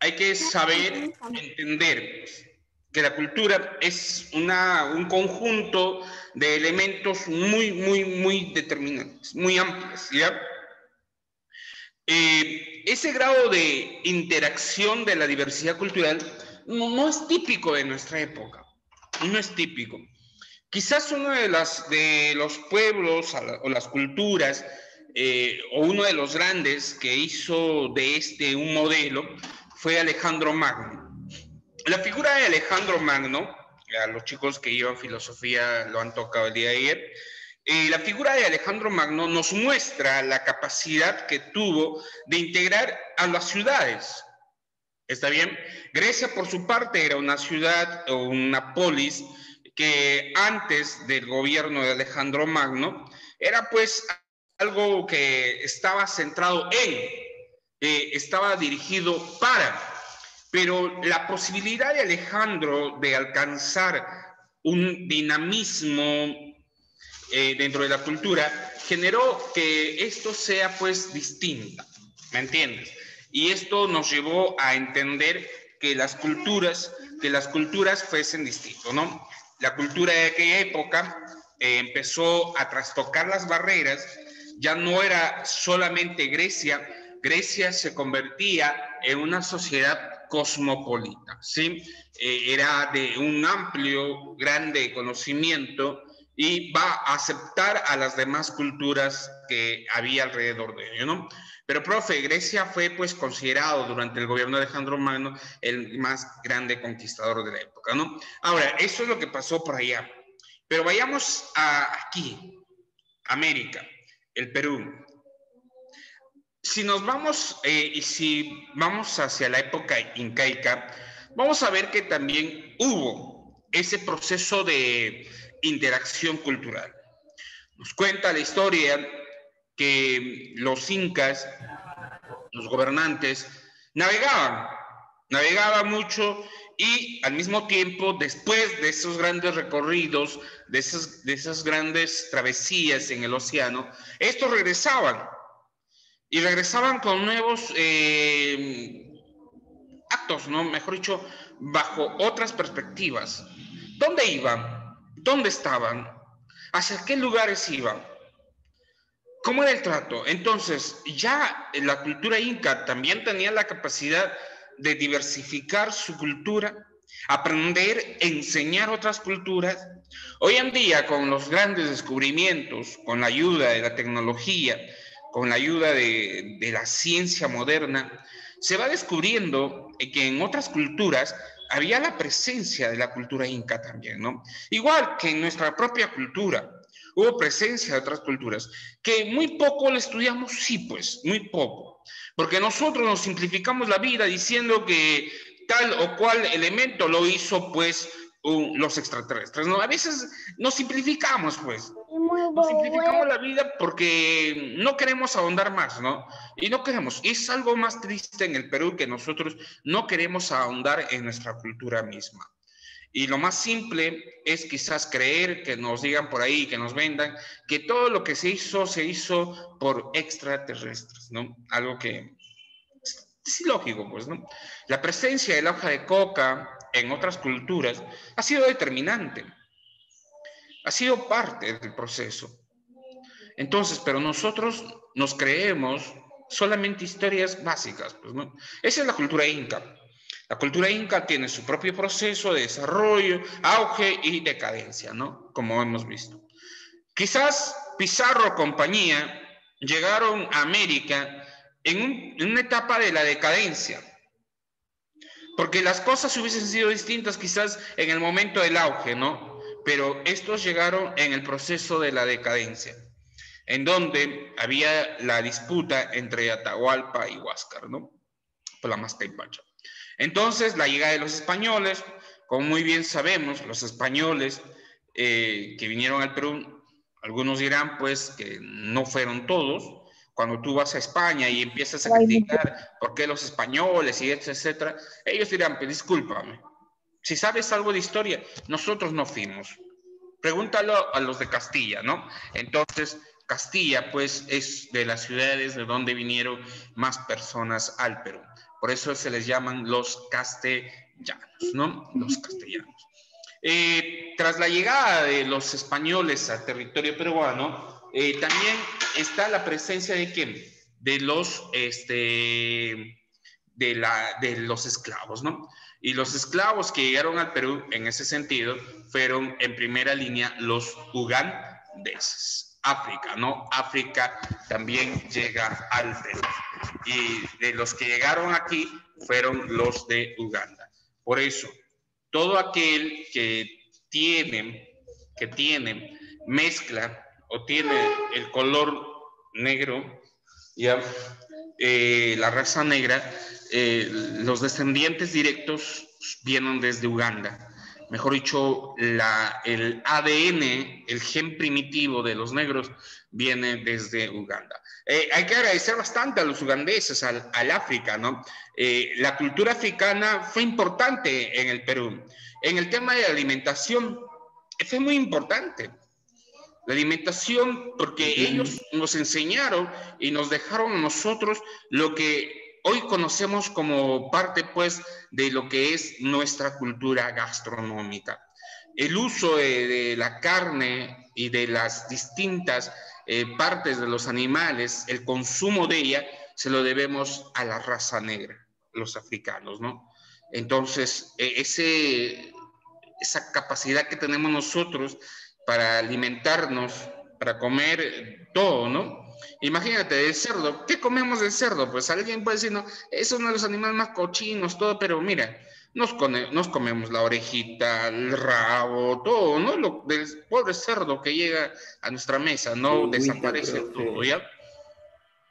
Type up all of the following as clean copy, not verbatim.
Hay que saber entender que la cultura es un conjunto de elementos muy determinantes, muy amplios, ¿ya? Ese grado de interacción de la diversidad cultural no es típico de nuestra época, no es típico. Quizás uno de los pueblos o las culturas, o uno de los grandes que hizo de un modelo, fue Alejandro Magno. La figura de Alejandro Magno, a los chicos que llevan filosofía lo han tocado el día de ayer, la figura de Alejandro Magno nos muestra la capacidad que tuvo de integrar a las ciudades. ¿Está bien? Grecia, por su parte, era una ciudad o una polis que antes del gobierno de Alejandro Magno era pues algo que estaba centrado estaba dirigido pero la posibilidad de Alejandro de alcanzar un dinamismo dentro de la cultura generó que esto sea pues distinta, ¿me entiendes? Y esto nos llevó a entender que las culturas fuesen distintas, ¿no? La cultura de aquella época empezó a trastocar las barreras, ya no era solamente Grecia, Grecia se convertía en una sociedad cosmopolita, ¿sí? Era de un amplio, grande conocimiento y va a aceptar a las demás culturas que había alrededor de ello, ¿no? Pero, profe, Grecia fue pues considerado durante el gobierno de Alejandro Magno el más grande conquistador de la época, ¿no? Ahora, eso es lo que pasó por allá. Pero vayamos aquí, América, el Perú. Si nos vamos, y si vamos hacia la época incaica, vamos a ver que también hubo ese proceso de interacción cultural. Nos cuenta la historia que los incas, los gobernantes, navegaban mucho y al mismo tiempo, después de esos grandes recorridos, de esas grandes travesías en el océano, estos regresaban y regresaban con nuevos actos, ¿no? Mejor dicho, bajo otras perspectivas. ¿Dónde iban? ¿Dónde estaban? ¿Hacia qué lugares iban? ¿Cómo era el trato? Entonces, ya la cultura inca también tenía la capacidad de diversificar su cultura, aprender, enseñar otras culturas. Hoy en día, con los grandes descubrimientos, con la ayuda de la tecnología, con la ayuda de la ciencia moderna, se va descubriendo que en otras culturas había la presencia de la cultura inca también, ¿no? Igual que en nuestra propia cultura. Hubo presencia de otras culturas, que muy poco la estudiamos, sí, pues, muy poco. Porque nosotros nos simplificamos la vida diciendo que tal o cual elemento lo hizo, pues, los extraterrestres, ¿no? A veces nos simplificamos, pues. Nos simplificamos la vida porque no queremos ahondar más, ¿no? Y no queremos. Es algo más triste en el Perú que nosotros no queremos ahondar en nuestra cultura misma. Y lo más simple es quizás creer que nos digan por ahí, que nos vendan, que todo lo que se hizo por extraterrestres, ¿no? Algo que es ilógico, pues, ¿no? La presencia de la hoja de coca en otras culturas ha sido determinante, ha sido parte del proceso. Entonces, pero nosotros nos creemos solamente historias básicas, pues, ¿no? Esa es la cultura inca. La cultura inca tiene su propio proceso de desarrollo, auge y decadencia, ¿no? Como hemos visto. Quizás Pizarro o compañía llegaron a América en una etapa de la decadencia, porque las cosas hubiesen sido distintas quizás en el momento del auge, ¿no? Pero estos llegaron en el proceso de la decadencia, en donde había la disputa entre Atahualpa y Huáscar, ¿no? Por la Mastaipacha. Entonces, la llegada de los españoles, como muy bien sabemos, los españoles que vinieron al Perú, algunos dirán pues que no fueron todos, Cuando tú vas a España y empiezas a criticar por qué los españoles y etcétera, ellos dirán, pues discúlpame, si sabes algo de historia, nosotros no fuimos. Pregúntalo a los de Castilla, ¿no? Entonces, Castilla, pues, es de las ciudades de donde vinieron más personas al Perú. Por eso se les llaman los castellanos, ¿no? Los castellanos. Tras la llegada de los españoles al territorio peruano, también está la presencia de ¿quién? De los, de los esclavos, ¿no? Y los esclavos que llegaron al Perú en ese sentido fueron en primera línea los ugandeses. África, ¿no? África también llega al Perú. Y de los que llegaron aquí fueron los de Uganda. Por eso, todo aquel que tiene mezcla o tiene el color negro, ya, la raza negra, los descendientes directos vienen desde Uganda. Mejor dicho, el ADN, el gen primitivo de los negros, viene desde Uganda. Hay que agradecer bastante a los ugandeses, al África, ¿no? La cultura africana fue importante en el Perú. En el tema de la alimentación, fue muy importante. La alimentación, porque ellos nos enseñaron y nos dejaron a nosotros lo que hoy conocemos como parte, pues, de lo que es nuestra cultura gastronómica. El uso de la carne y de las distintas partes de los animales, el consumo de ella, se lo debemos a la raza negra, los africanos, ¿no? Entonces, esa capacidad que tenemos nosotros para alimentarnos, para comer todo, ¿no? Imagínate, del cerdo, ¿qué comemos del cerdo? Pues alguien puede decir, no, es uno de los animales más cochinos, todo, pero mira, nos comemos la orejita, el rabo, todo, ¿no? Lo del pobre cerdo que llega a nuestra mesa, no desaparece todo, ¿ya?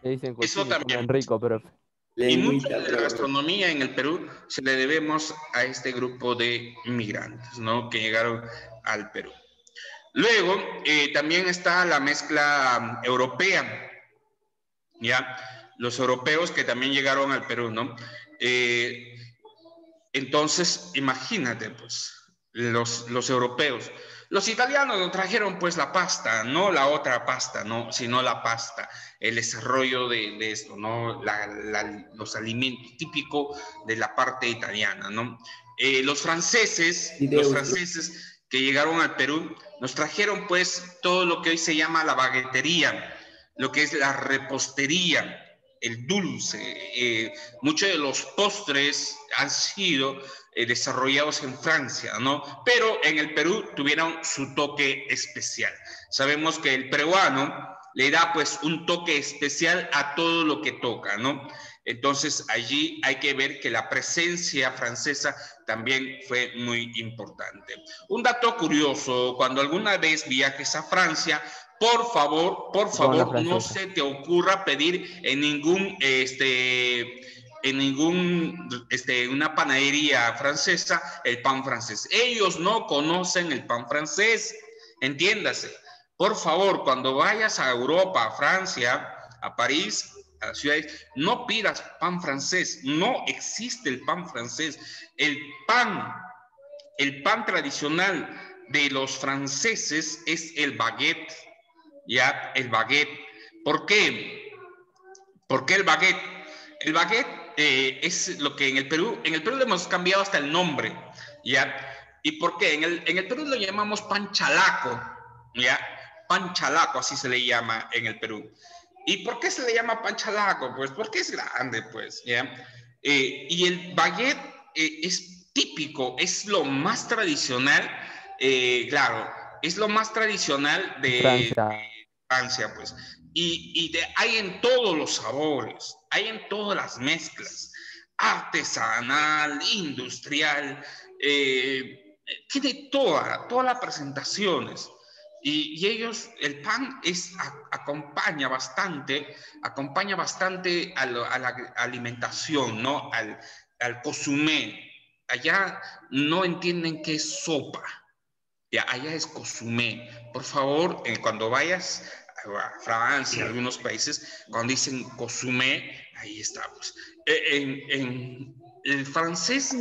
Le dicen Eso cochino y también. comen rico, profe. Y mucho de la gastronomía en el Perú se le debemos a este grupo de migrantes, ¿no? Que llegaron al Perú. Luego, también está la mezcla europea, ¿ya? Los europeos que también llegaron al Perú, ¿no? Entonces, imagínate, pues, los europeos. Los italianos nos trajeron, pues, la pasta, no la otra pasta, no, sino la pasta, el desarrollo de esto, ¿no? Los alimentos típicos de la parte italiana, ¿no? Los franceses que llegaron al Perú, nos trajeron, pues, todo lo que hoy se llama la baguetería, lo que es la repostería, el dulce. Muchos de los postres han sido desarrollados en Francia, ¿no? Pero en el Perú tuvieron su toque especial. Sabemos que el peruano le da pues un toque especial a todo lo que toca, ¿no? Entonces allí hay que ver que la presencia francesa también fue muy importante. Un dato curioso, cuando alguna vez viajes a Francia, por favor, no se te ocurra pedir en una panadería francesa el pan francés. Ellos no conocen el pan francés, entiéndase. Por favor, cuando vayas a Europa, a Francia, a París, a las ciudades, no pidas pan francés, no existe el pan francés. El pan tradicional de los franceses es el baguette, ya, el baguette. ¿Por qué? ¿Por qué el baguette? El baguette es lo que en el Perú le hemos cambiado hasta el nombre, ¿ya? ¿Y por qué? En el Perú lo llamamos pan chalaco, ¿ya? Pan chalaco, así se le llama en el Perú. ¿Y por qué se le llama pan chalaco? Pues porque es grande, pues, ¿ya? Y el baguette es típico, es lo más tradicional, claro, es lo más tradicional de Francia, pues. Y hay en todos los sabores, hay en todas las mezclas, artesanal, industrial, tiene todas las presentaciones. Y ellos, el pan acompaña bastante a la alimentación, ¿no? Al consumé. Allá no entienden qué es sopa. Ya, allá es consumé. Por favor, cuando vayas Francia, algunos países, cuando dicen consomé, ahí está, pues. El francés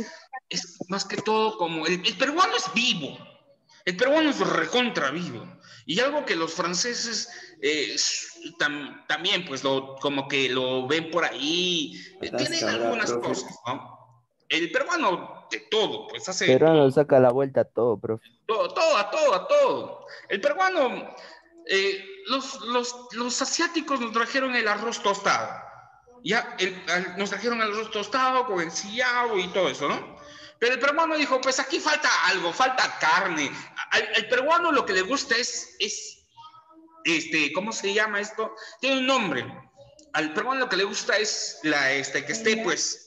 es más que todo como, el peruano es vivo, el peruano es recontra vivo. Y algo que los franceses también, pues, como que lo ven por ahí, tienen Ahora, algunas profe. cosas, ¿no? El peruano de todo, pues hace de Peruano todo. saca la vuelta a todo, profe. A todo. El peruano, los asiáticos nos trajeron el arroz tostado. Ya, nos trajeron el arroz tostado con el sillao y todo eso, ¿no? Pero el peruano dijo, pues aquí falta algo, falta carne. Al peruano lo que le gusta es ¿cómo se llama esto? Tiene un nombre. Al peruano lo que le gusta es que esté, pues,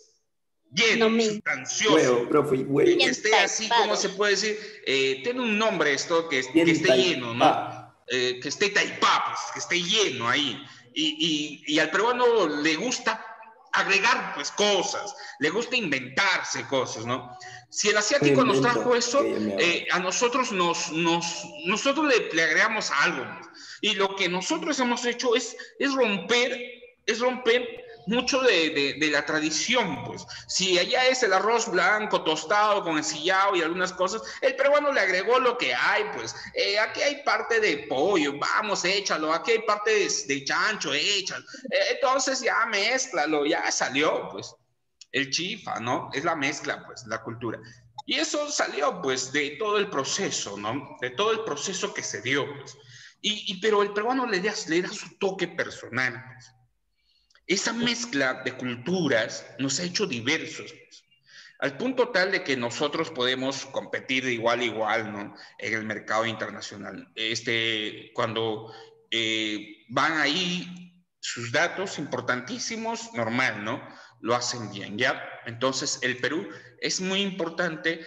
lleno, sustancioso. Huevo, profe, Que huevo. esté así, como se puede decir, tiene un nombre esto, que Bien esté lleno, ¿no? taipá. Que esté taipá, pues, que esté lleno ahí. Y al peruano le gusta agregar, pues, cosas, le gusta inventarse cosas, ¿no? Si el asiático nos trajo eso, a nosotros nosotros le agregamos algo. Y lo que nosotros hemos hecho es romper mucho de la tradición, pues. Si allá es el arroz blanco tostado con el sillao y algunas cosas, el peruano le agregó lo que hay, pues. Aquí hay parte de pollo, vamos, échalo. Aquí hay parte de chancho, échalo. Entonces ya mézclalo, ya salió, pues. El chifa, ¿no? Es la mezcla, pues, la cultura. Y eso salió, pues, de todo el proceso, ¿no? De todo el proceso que se dio, pues. Pero el peruano le da su toque personal, pues. Esa mezcla de culturas nos ha hecho diversos, pues, al punto tal de que nosotros podemos competir de igual a igual, ¿no? En el mercado internacional. Cuando van ahí sus datos importantísimos, normal, ¿no? Lo hacen bien, ¿ya? Entonces, el Perú es muy importante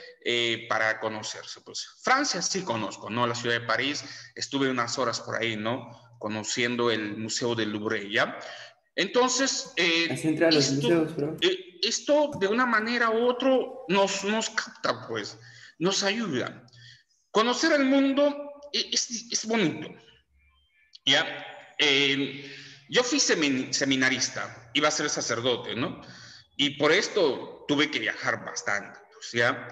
para conocerse, pues. Francia sí conozco, ¿no? La ciudad de París, estuve unas horas por ahí, ¿no? Conociendo el Museo del Louvre, ¿ya? Entonces, Así entra a los museos, bro. esto de una manera u otra nos capta, pues, nos ayuda. Conocer el mundo es bonito, ¿ya? Yo fui seminarista, iba a ser sacerdote, ¿no? Y por esto tuve que viajar bastante, pues, ¿ya?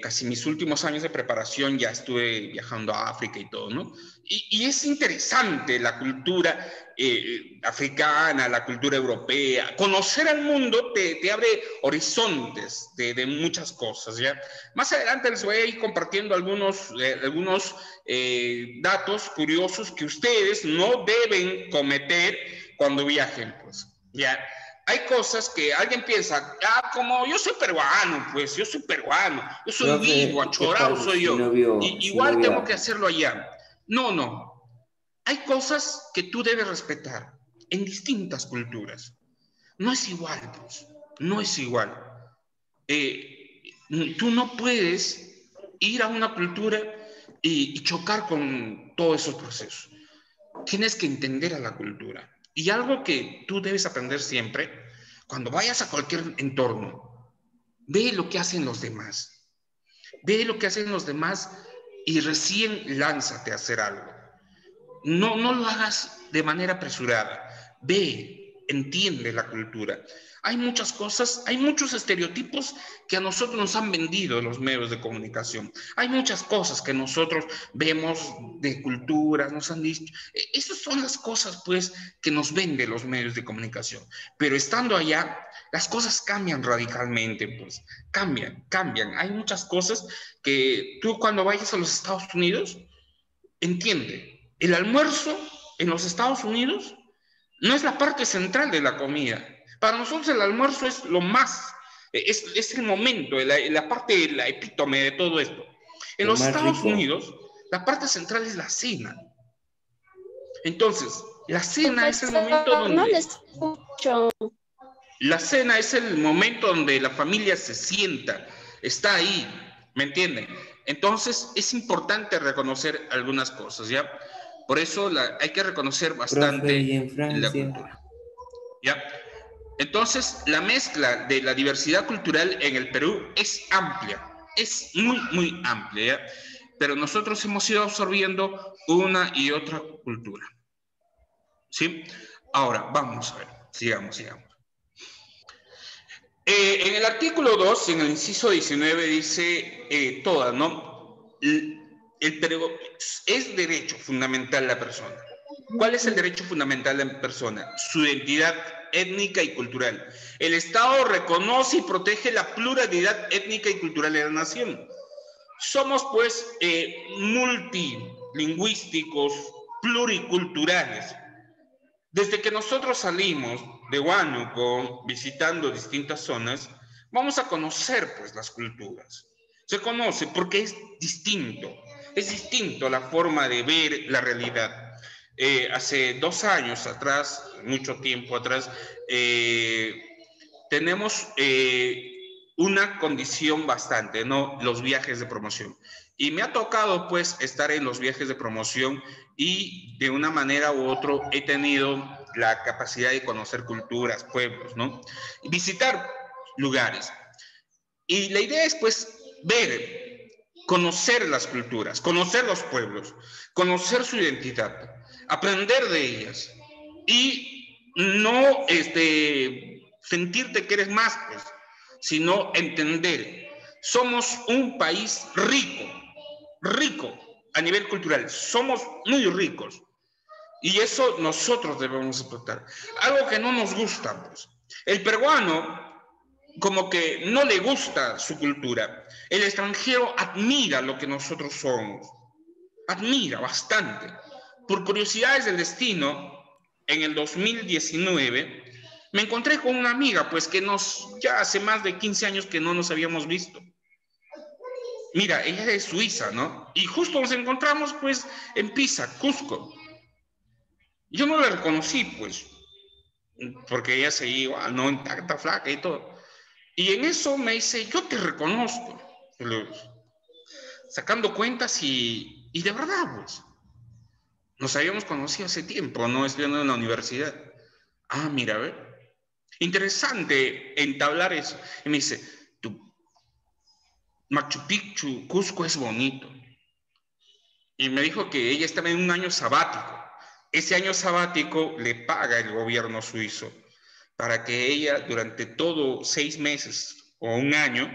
Casi mis últimos años de preparación ya estuve viajando a África y todo, ¿no? Y es interesante la cultura africana, la cultura europea. Conocer al mundo te abre horizontes de muchas cosas, ¿ya? Más adelante les voy a ir compartiendo algunos datos curiosos que ustedes no deben cometer cuando viajen, pues, ¿ya? Hay cosas que alguien piensa, como yo soy peruano, pues yo soy peruano, yo soy vivo, Profe, ¿qué achorado pasa soy si yo, no vio, y si no igual tengo vio? que hacerlo allá. No. Hay cosas que tú debes respetar en distintas culturas. No es igual, pues, no es igual. Tú no puedes ir a una cultura y chocar con todos esos procesos. Tienes que entender a la cultura. Y algo que tú debes aprender siempre, cuando vayas a cualquier entorno, ve lo que hacen los demás. Ve lo que hacen los demás y recién lánzate a hacer algo. No lo hagas de manera apresurada. Ve, entiende la cultura. Hay muchas cosas, hay muchos estereotipos que a nosotros nos han vendido los medios de comunicación. Hay muchas cosas que nosotros vemos de cultura, nos han dicho. Esas son las cosas, pues, que nos venden los medios de comunicación. Pero estando allá, las cosas cambian radicalmente, pues. Cambian. Hay muchas cosas que tú cuando vayas a los Estados Unidos, entiende, el almuerzo en los Estados Unidos no es la parte central de la comida. Para nosotros el almuerzo es lo más, es el momento, la parte, la epítome de todo esto. En Lo los más Estados rico. Unidos, la parte central es la cena. Entonces, la cena es el momento Profesor, no donde... les escucho. La cena es el momento donde la familia se sienta, está ahí, ¿me entienden? Entonces es importante reconocer algunas cosas, ¿ya? Por eso hay que reconocer Profe, y en bastante la Francia. cultura, ¿ya? Entonces la mezcla de la diversidad cultural en el Perú es amplia, es muy amplia, ¿ya? Pero nosotros hemos ido absorbiendo una y otra cultura. ¿sí? Ahora, vamos a ver, sigamos. En el artículo 2, en el inciso 19, dice todas, ¿no? Es derecho fundamental de la persona. ¿Cuál es el derecho fundamental de la persona? Su identidad étnica y cultural. El Estado reconoce y protege la pluralidad étnica y cultural de la nación. Somos, pues, multilingüísticos, pluriculturales. Desde que nosotros salimos de Huánuco visitando distintas zonas, vamos a conocer pues las culturas. Se conoce porque es distinto la forma de ver la realidad. Hace 2 años atrás, mucho tiempo atrás, tenemos una condición bastante, ¿no? Los viajes de promoción. Y me ha tocado pues estar en los viajes de promoción y de una manera u otra he tenido la capacidad de conocer culturas, pueblos, ¿no? Y visitar lugares. Y la idea es pues ver, conocer las culturas, conocer los pueblos, conocer su identidad, aprender de ellas y no sentirte que eres más, pues, sino entender. Somos un país rico a nivel cultural, somos muy ricos. Y eso nosotros debemos explotar. Algo que no nos gusta, pues. El peruano como que no le gusta su cultura. El extranjero admira lo que nosotros somos. Admira bastante. Por curiosidades del destino, en el 2019, me encontré con una amiga, pues que ya hace más de 15 años que no nos habíamos visto. Mira, ella es de Suiza, ¿no? Y justo nos encontramos, pues, en Pisa, Cusco. Yo no la reconocí, pues, porque ella seguía igual, no intacta, flaca y todo. Y en eso me dice, yo te reconozco. Sacando cuentas y de verdad, pues, nos habíamos conocido hace tiempo, ¿no? Estudiando en la universidad. Ah, mira, a ver. Interesante entablar eso. Y me dice, Machu Picchu, Cusco es bonito. Y me dijo que ella estaba en un año sabático. Ese año sabático le paga el gobierno suizo para que ella durante todo 6 meses o un año,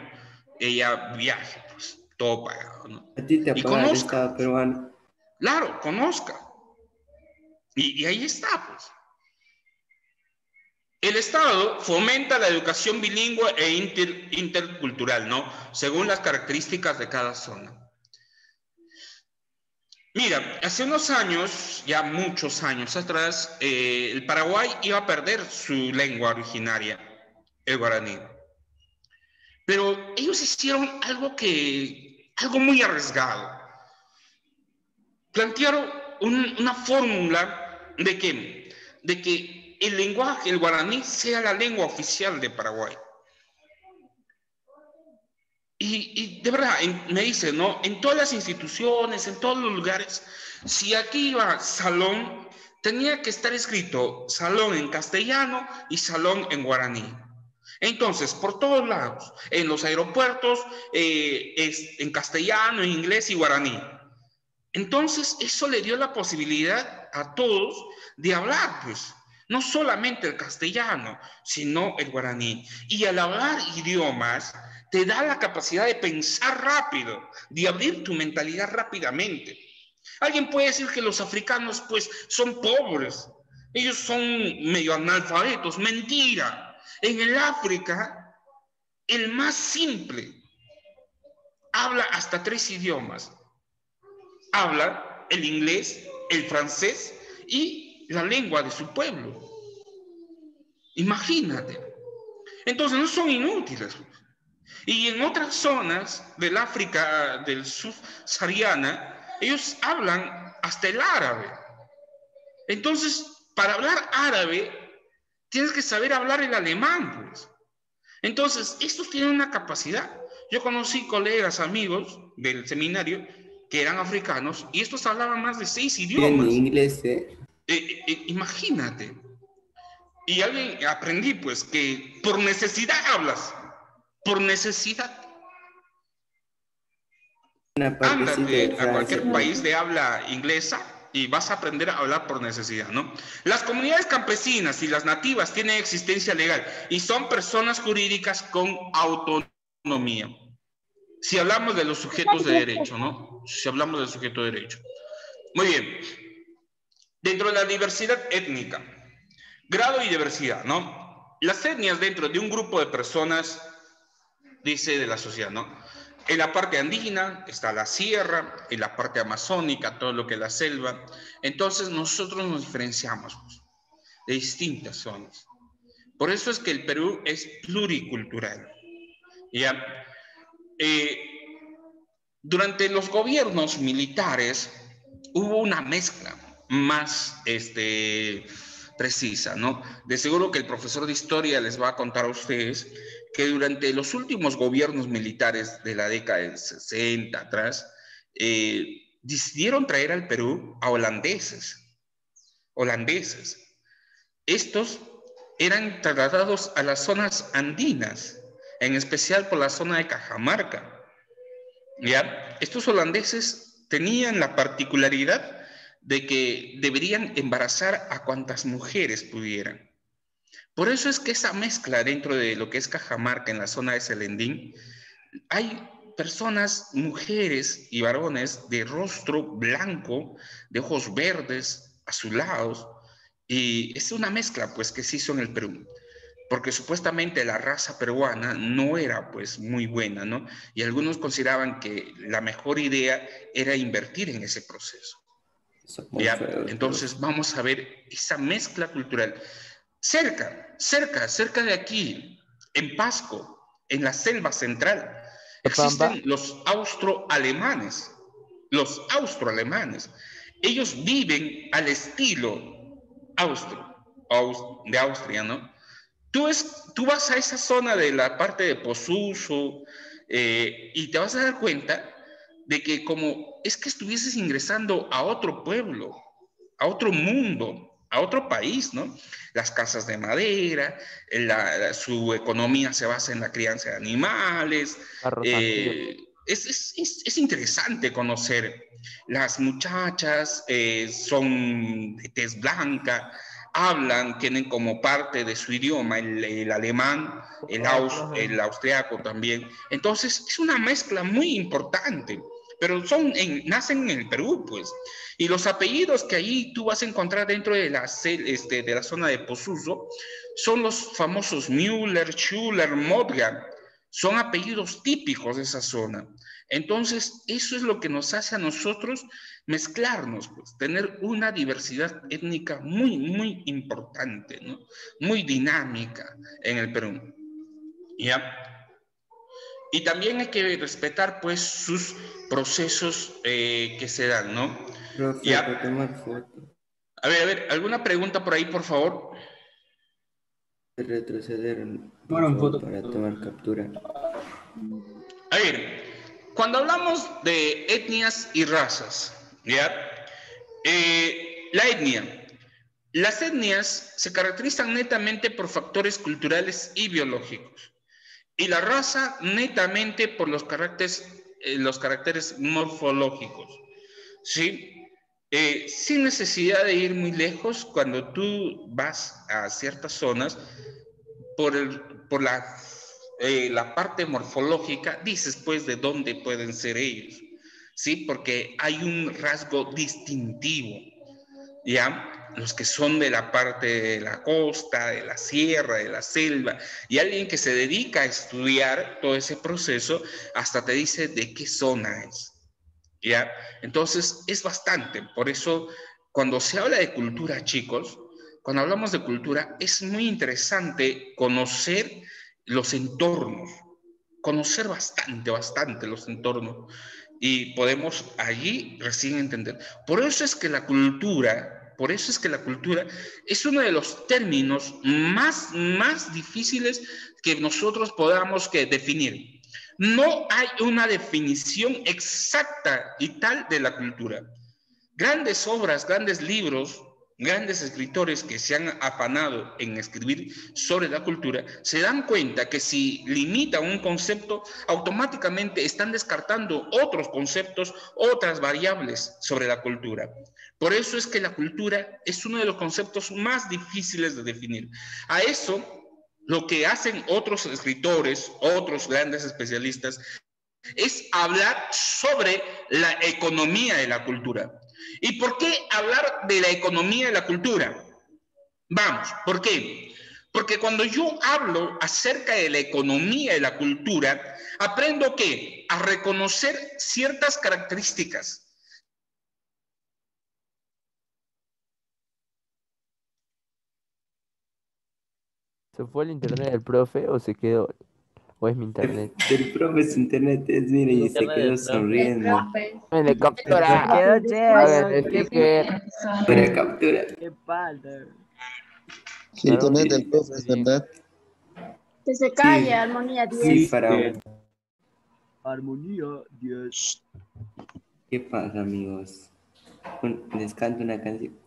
ella viaje, pues, todo pagado, ¿no? A ti te Y apaga el conozca, Estado pues. peruano. Claro, conozca. Y ahí está, pues. El Estado fomenta la educación bilingüe e intercultural, ¿no? Según las características de cada zona. Mira, hace unos años, ya muchos años atrás, el Paraguay iba a perder su lengua originaria, el guaraní. Pero ellos hicieron algo muy arriesgado. Plantearon una fórmula de que el lenguaje, el guaraní, sea la lengua oficial de Paraguay. Y de verdad, me dice, ¿no? En todas las instituciones, en todos los lugares, si aquí iba salón, tenía que estar escrito salón en castellano y salón en guaraní. Entonces, por todos lados, en los aeropuertos, es en castellano, en inglés y guaraní. Entonces, eso le dio la posibilidad a todos de hablar, pues, no solamente el castellano, sino el guaraní. Y al hablar idiomas, te da la capacidad de pensar rápido, de abrir tu mentalidad rápidamente. Alguien puede decir que los africanos, pues, son pobres, ellos son medio analfabetos. Mentira. En el África, el más simple habla hasta 3 idiomas. Habla el inglés, el francés y la lengua de su pueblo. Imagínate. Entonces no son inútiles. Y en otras zonas del África del subsahariana, ellos hablan hasta el árabe. Entonces, para hablar árabe, tienes que saber hablar el alemán, pues. Entonces, estos tienen una capacidad. Yo conocí colegas, amigos del seminario que eran africanos y estos hablaban más de 6 Bien idiomas. inglés, ¿eh? Imagínate. Y alguien aprendí, pues, que por necesidad hablas. Por necesidad. Una partecita de Ándate a Francia, cualquier pues. país de habla inglesa y vas a aprender a hablar por necesidad, ¿no? Las comunidades campesinas y las nativas tienen existencia legal y son personas jurídicas con autonomía. Si hablamos de los sujetos de derecho, ¿no? Si hablamos del sujeto de derecho. Muy bien. Dentro de la diversidad étnica, grado y diversidad, ¿no? Las etnias dentro de un grupo de personas, dice de la sociedad, ¿no? En la parte andina está la sierra, en la parte amazónica, todo lo que es la selva. Entonces nosotros nos diferenciamos pues, de distintas zonas. Por eso es que el Perú es pluricultural. ¿Ya? Durante los gobiernos militares hubo una mezcla más precisa, ¿no? De seguro que el profesor de historia les va a contar a ustedes que durante los últimos gobiernos militares de la década del 60 atrás, decidieron traer al Perú a holandeses. Estos eran trasladados a las zonas andinas, en especial por la zona de Cajamarca. ¿Ya? Estos holandeses tenían la particularidad de que deberían embarazar a cuantas mujeres pudieran. Por eso es que esa mezcla dentro de lo que es Cajamarca, en la zona de Selendín, hay personas, mujeres y varones de rostro blanco, de ojos verdes, azulados, y es una mezcla pues que se hizo en el Perú. Porque supuestamente la raza peruana no era pues muy buena, ¿no? Y algunos consideraban que la mejor idea era invertir en ese proceso. ¿Ya? Entonces vamos a ver esa mezcla cultural. Cerca de aquí, en Pasco, en la selva central, existen los austroalemanes. Ellos viven al estilo de Austria, ¿no? Tú vas a esa zona de la parte de Posuso y te vas a dar cuenta de que como es que estuvieses ingresando a otro pueblo, a otro mundo, a otro país, ¿no? Las casas de madera, su economía se basa en la crianza de animales. Es interesante conocer. Las muchachas son de tez blanca, hablan, tienen como parte de su idioma el alemán, el austriaco también. Entonces, es una mezcla muy importante, pero nacen en el Perú, pues. Y los apellidos que ahí tú vas a encontrar dentro de la zona de Posuso son los famosos Müller, Schuller, Modga. Son apellidos típicos de esa zona. Entonces, eso es lo que nos hace a nosotros mezclarnos, pues, tener una diversidad étnica muy, muy importante, ¿no? Muy dinámica en el Perú. ¿Ya? Y también hay que respetar, pues, sus procesos que se dan, ¿no? Profe, ¿ya? para tomar foto. A ver, ¿alguna pregunta por ahí, por favor? Retroceder, por favor, para tomar captura. A ver, cuando hablamos de etnias y razas, ¿ya? La etnia. Las etnias se caracterizan netamente por factores culturales y biológicos. Y la raza netamente por los caracteres morfológicos. ¿Sí? Sin necesidad de ir muy lejos, cuando tú vas a ciertas zonas, por la parte morfológica, dices pues de dónde pueden ser ellos, ¿sí? Porque hay un rasgo distintivo, ¿ya? Los que son de la parte de la costa, de la sierra, de la selva, y alguien que se dedica a estudiar todo ese proceso, hasta te dice de qué zona es, ¿ya? Entonces, es bastante. Por eso, cuando se habla de cultura, chicos, cuando hablamos de cultura, es muy interesante conocer los entornos, conocer bastante los entornos, y podemos allí recién entender. Por eso es que la cultura es uno de los términos más difíciles que nosotros podamos definir. No hay una definición exacta y tal de la cultura. Grandes obras, grandes libros, grandes escritores que se han afanado en escribir sobre la cultura, se dan cuenta que si limitan un concepto, automáticamente están descartando otros conceptos, otras variables sobre la cultura. Por eso es que la cultura es uno de los conceptos más difíciles de definir. A eso, lo que hacen otros escritores, otros grandes especialistas, es hablar sobre la economía de la cultura. ¿Y por qué hablar de la economía de la cultura? Vamos, ¿por qué? Porque cuando yo hablo acerca de la economía de la cultura, aprendo que a reconocer ciertas características. ¿Se fue el internet del profe o se quedó? ¿O es mi internet? Del profe su internet es, mire, y se quedó sonriendo. ¡Me captura! Quedó Hagan chévere. ¿Qué, sticker. Para captura. qué falta? Sí, internet del profe, es verdad. Que se Sí, calle, armonía 10. sí, para... Armonía 10. ¿Qué pasa, amigos? Les canto una canción.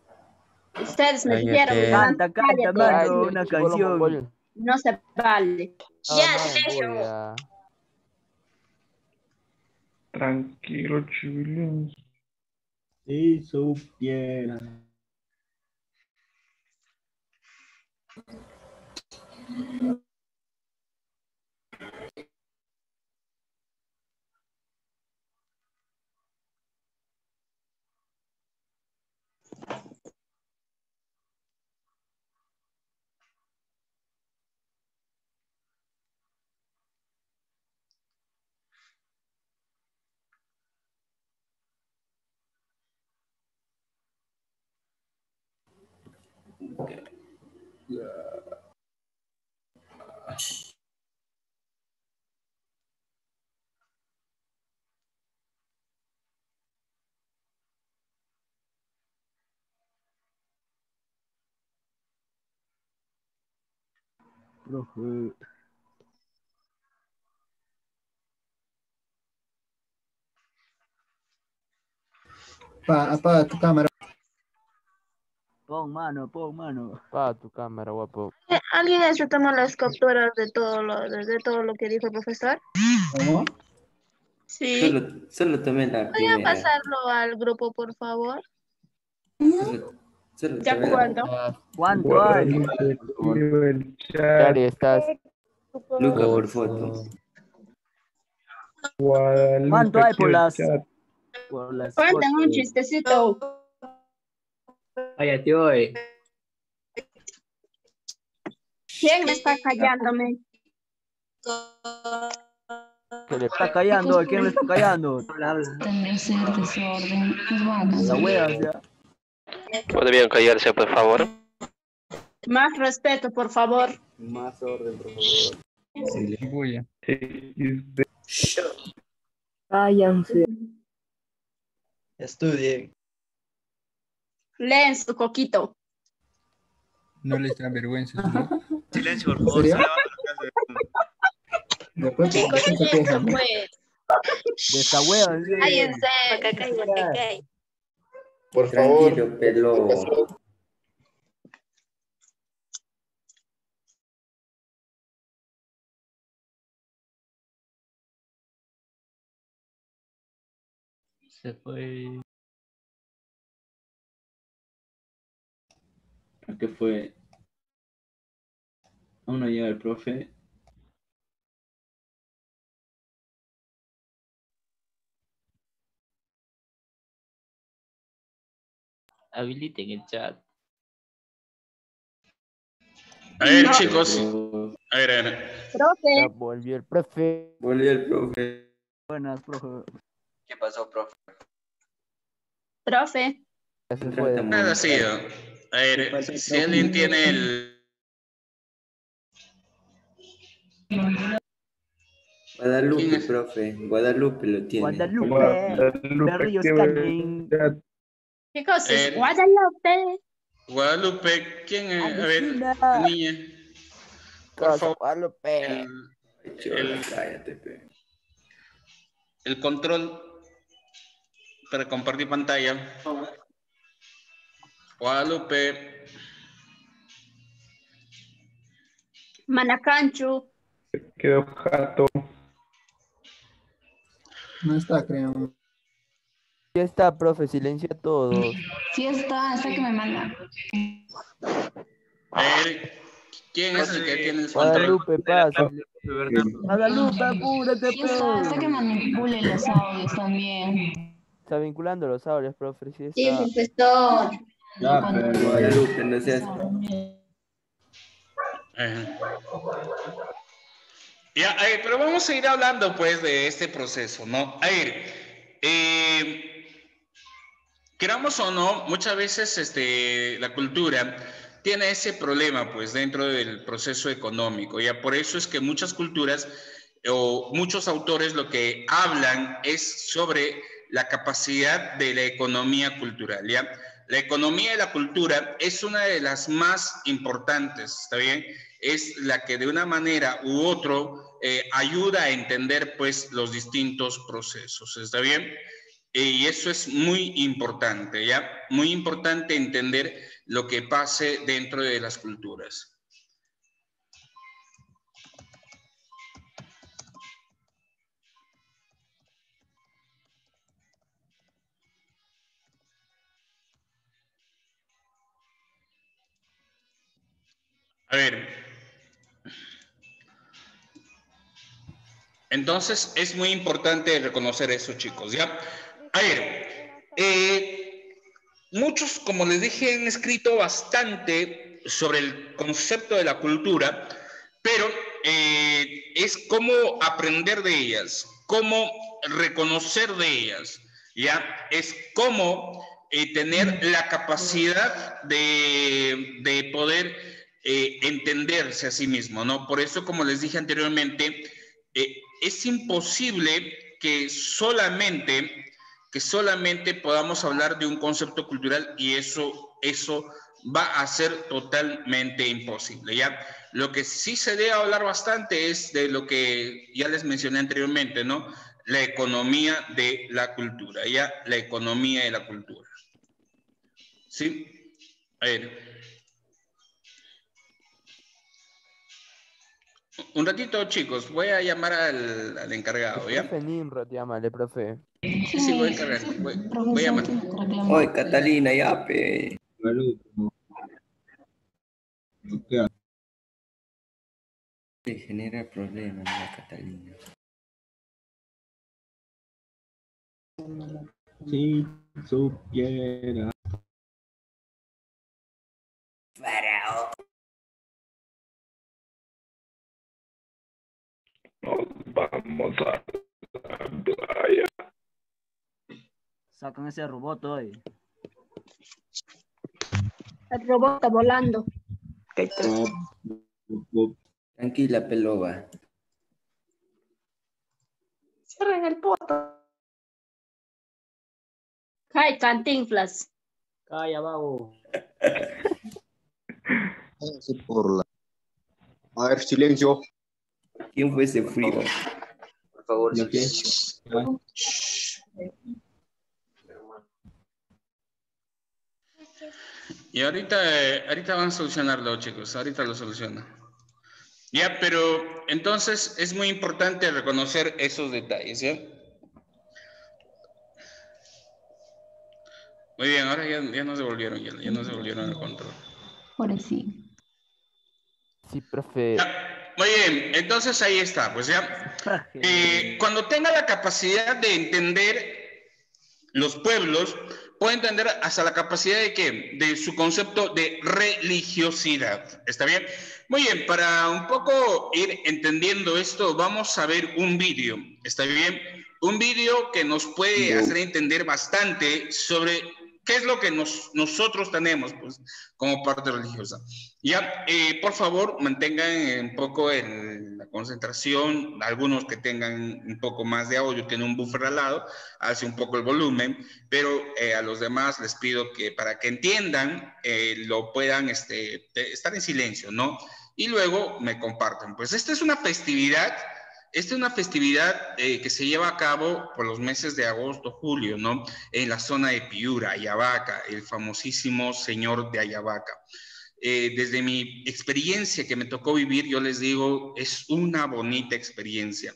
Ustedes me Cállate. dijeron, Canta, cállate, mano, una Chibolo canción. mongol. no se vale. Ah, no, voy a- Tranquilo, chivilín. Si supiera. Profe. Apaga tu cámara. Pon mano, pon mano. Pa' tu cámara, guapo. ¿Alguien se tomó las capturas de todo lo que dijo el profesor? ¿Cómo? Sí. Solo tomé la ¿Podría primera. pasarlo al grupo, por favor? Solo ¿Ya tomé la... cuándo? ¿Cuánto hay? Guadalupe, escribe el ¿Qué chat. área estás? Luca por foto. Guadalupe, ¿Cuánto hay por escribe el las, chat. Cuenten un chistecito. Cállate hoy. ¿Quién me está callándome? ¿Qué le ¿Está callando? ¿Quién le está callando? Tendría que ser desorden. Nos van a La cansar. wea, o sea. ¿Podrían callarse, por favor? Más respeto, por favor. Más orden, por favor. Voy a XD. Cállense. Estudien. Leen su coquito. No les da vergüenza, ¿no? Silencio, por favor. ¿Serio? Se Después Chicos, se quejan. pues. De esta wea, sí. Cállense. Por favor. Tranquilo, pelo. Se fue. ¿A qué fue? Aún no llega el profe. Habiliten el chat. A ver, No. chicos. A ver, a ver. Ya Profe, volvió el profe. Volvió el profe. Buenas, profe. ¿Qué pasó, profe? profe. Ya se fue. Nada sido. A ver, si alguien tiene el... Guadalupe, ¿Quién es? profe. Guadalupe lo tiene. Guadalupe. Guadalupe, Berríos escribe el Cañín. chat. Chicos, es Eh. Guadalupe. Guadalupe, ¿quién es? A ver, Alucina. la niña. Por Cosa, favor, Guadalupe. Chola, cállate, pe. el control para compartir pantalla. Guadalupe. Manacancho. Quedó Jato. No está, creo. Ya está, profe, silencia a todos. Sí está que me manda. A ver, ¿quién es el que tiene el control? Guadalupe, pasa. Guadalupe, apúrate, Sí está que manipule los audios también. Está vinculando los audios, profe. Sí Sí, está. profesor. Ya, pero Guadalupe, no seas... Ajá. Ya, pero vamos a ir hablando pues de este proceso, ¿no? A ver, queramos o no, muchas veces la cultura tiene ese problema pues dentro del proceso económico, ya por eso es que muchas culturas o muchos autores lo que hablan es sobre la capacidad de la economía cultural, ¿ya? La economía de la cultura es una de las más importantes, ¿está bien? Es la que de una manera u otro ayuda a entender pues los distintos procesos, ¿está bien? Y eso es muy importante, ¿ya? Muy importante entender lo que pase dentro de las culturas. A ver, entonces es muy importante reconocer eso, chicos, ¿ya? A ver, muchos, como les dije, han escrito bastante sobre el concepto de la cultura, pero es cómo aprender de ellas, cómo reconocer de ellas, ¿ya? Es cómo tener la capacidad de poder entenderse a sí mismo, ¿no? Por eso, como les dije anteriormente, es imposible que solamente podamos hablar de un concepto cultural y eso va a ser totalmente imposible, ¿ya? Lo que sí se debe hablar bastante es de lo que ya les mencioné anteriormente, ¿no? La economía de la cultura, ¿ya? La economía de la cultura. ¿Sí? A ver. Un ratito, chicos, voy a llamar al encargado, ¿ya? Profe Nimrod, llámale, profe. Sí, voy a encargar, voy a llamar. Oye, Catalina, ya, pe. Le genera problemas la Catalina. Si supiera. Faraón. Nos vamos a la playa. Sacan ese robot hoy. El robot está volando. Tranquila, peloba. Cierren el poto. Ay, Cantinflas. Calla, vago. Por la... A ver, silencio. ¿Quién fue ese frío? Por favor, ¿Lo qué? silencio. Y ahorita van a solucionarlo, chicos. Ahorita lo solucionan. Ya, pero entonces es muy importante reconocer esos detalles, ¿ya? Muy bien, ahora ya nos devolvieron, ya nos devolvieron el control. Por sí. Sí, profe. Ya, muy bien, entonces ahí está, pues ya. Cuando tenga la capacidad de entender los pueblos, puede entender hasta la capacidad de ¿qué? De su concepto de religiosidad. ¿Está bien? Muy bien, para un poco ir entendiendo esto, vamos a ver un vídeo. ¿Está bien? Un vídeo que nos puede hacer entender bastante sobre qué es lo que nosotros tenemos pues, como parte religiosa. Ya, por favor, mantengan un poco la concentración. Algunos que tengan un poco más de audio, tienen un buffer al lado, hace un poco el volumen, pero a los demás les pido que para que entiendan, lo puedan estar en silencio, ¿no? Y luego me comparten. Pues esta es una festividad Esta es una festividad que se lleva a cabo por los meses de agosto, julio, ¿no? En la zona de Piura, Ayabaca, el famosísimo señor de Ayabaca. Desde mi experiencia que me tocó vivir, yo les digo, es una bonita experiencia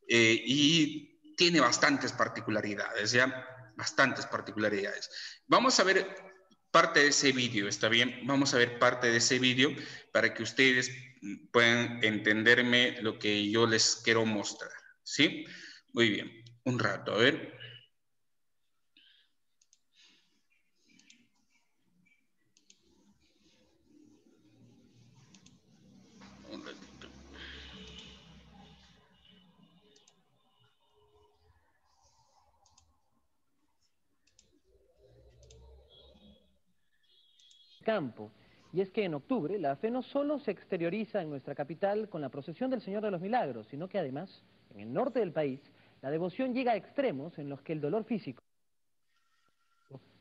y tiene bastantes particularidades, ¿ya? Bastantes particularidades. Vamos a ver parte de ese vídeo, ¿está bien? Vamos a ver parte de ese vídeo para que ustedes puedan entenderme lo que yo les quiero mostrar, ¿sí? Muy bien, un rato, a ver. Un ratito. Campo. Y es que en octubre la fe no solo se exterioriza en nuestra capital con la procesión del Señor de los Milagros, sino que además, en el norte del país, la devoción llega a extremos en los que el dolor físico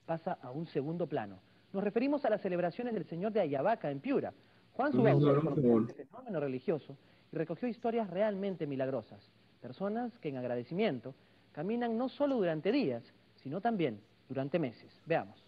pasa a un segundo plano. Nos referimos a las celebraciones del Señor de Ayabaca en Piura. Juan Subauto conoció este fenómeno religioso y recogió historias realmente milagrosas. Personas que en agradecimiento caminan no solo durante días, sino también durante meses. Veamos.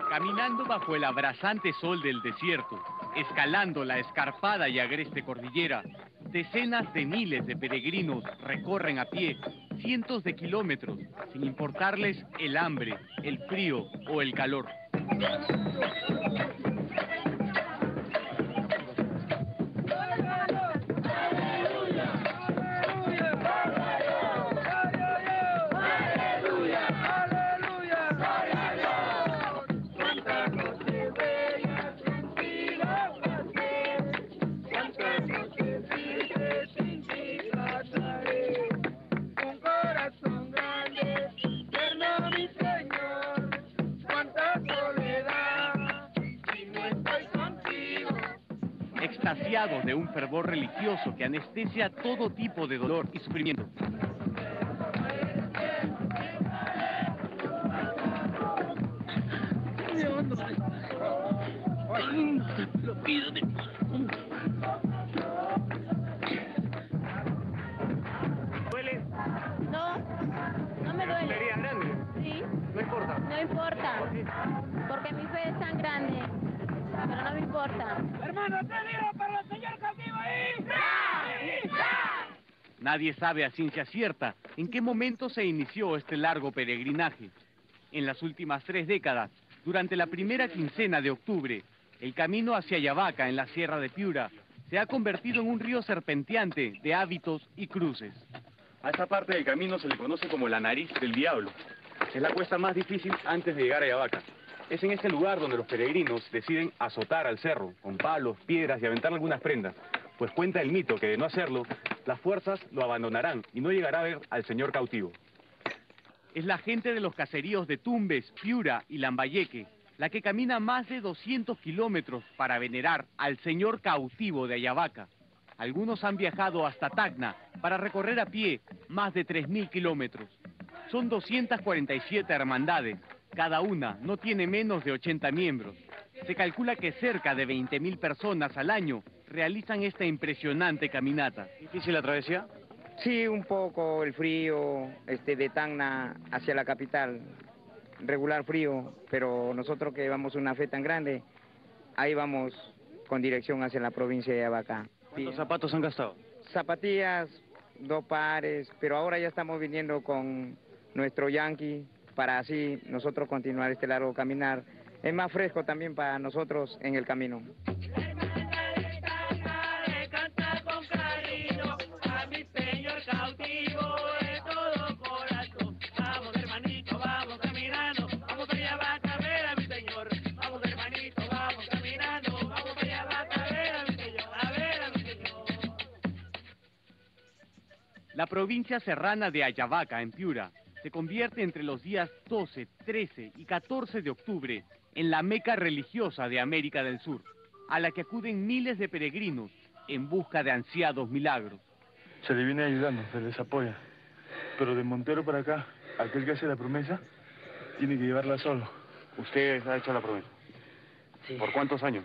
Caminando bajo el abrasante sol del desierto, escalando la escarpada y agreste cordillera, decenas de miles de peregrinos recorren a pie cientos de kilómetros, sin importarles el hambre, el frío o el calor. Extasiados de un fervor religioso que anestesia todo tipo de dolor y sufrimiento. ¿Duele? No, no me duele. ¿Sería grande? Sí. No importa. No importa. ¿Por qué? Porque mi fe es tan grande. Pero no me importa. Hermano, ¿te digo para el señor cautivo ahí? Nadie sabe a ciencia cierta en qué momento se inició este largo peregrinaje. En las últimas 3 décadas, durante la primera quincena de octubre, el camino hacia Ayabaca, en la Sierra de Piura, se ha convertido en un río serpenteante de hábitos y cruces. A esta parte del camino se le conoce como la nariz del diablo. Es la cuesta más difícil antes de llegar a Ayabaca. Es en este lugar donde los peregrinos deciden azotar al cerro con palos, piedras y aventar algunas prendas. Pues cuenta el mito que de no hacerlo, las fuerzas lo abandonarán y no llegará a ver al señor cautivo. Es la gente de los caseríos de Tumbes, Piura y Lambayeque la que camina más de 200 kilómetros para venerar al señor cautivo de Ayabaca. Algunos han viajado hasta Tacna para recorrer a pie más de 3.000 kilómetros. Son 247 hermandades, cada una no tiene menos de 80 miembros. Se calcula que cerca de 20.000 personas al año realizan esta impresionante caminata. ¿Difícil la travesía? Sí, un poco el frío de Tacna hacia la capital, regular frío, pero nosotros que llevamos una fe tan grande, ahí vamos con dirección hacia la provincia de Ayabaca. ¿Cuántos zapatos han gastado? Zapatillas, 2 pares, pero ahora ya estamos viniendo con nuestro Yankee para así nosotros continuar este largo caminar es más fresco también para nosotros en el camino. La provincia serrana de Ayabaca, en Piura, se convierte entre los días 12, 13 y 14 de octubre en la meca religiosa de América del Sur, a la que acuden miles de peregrinos en busca de ansiados milagros. Se le viene ayudando, se les apoya. Pero de Montero para acá, aquel que hace la promesa, tiene que llevarla solo. ¿Usted ha hecho la promesa? Sí. ¿Por cuántos años?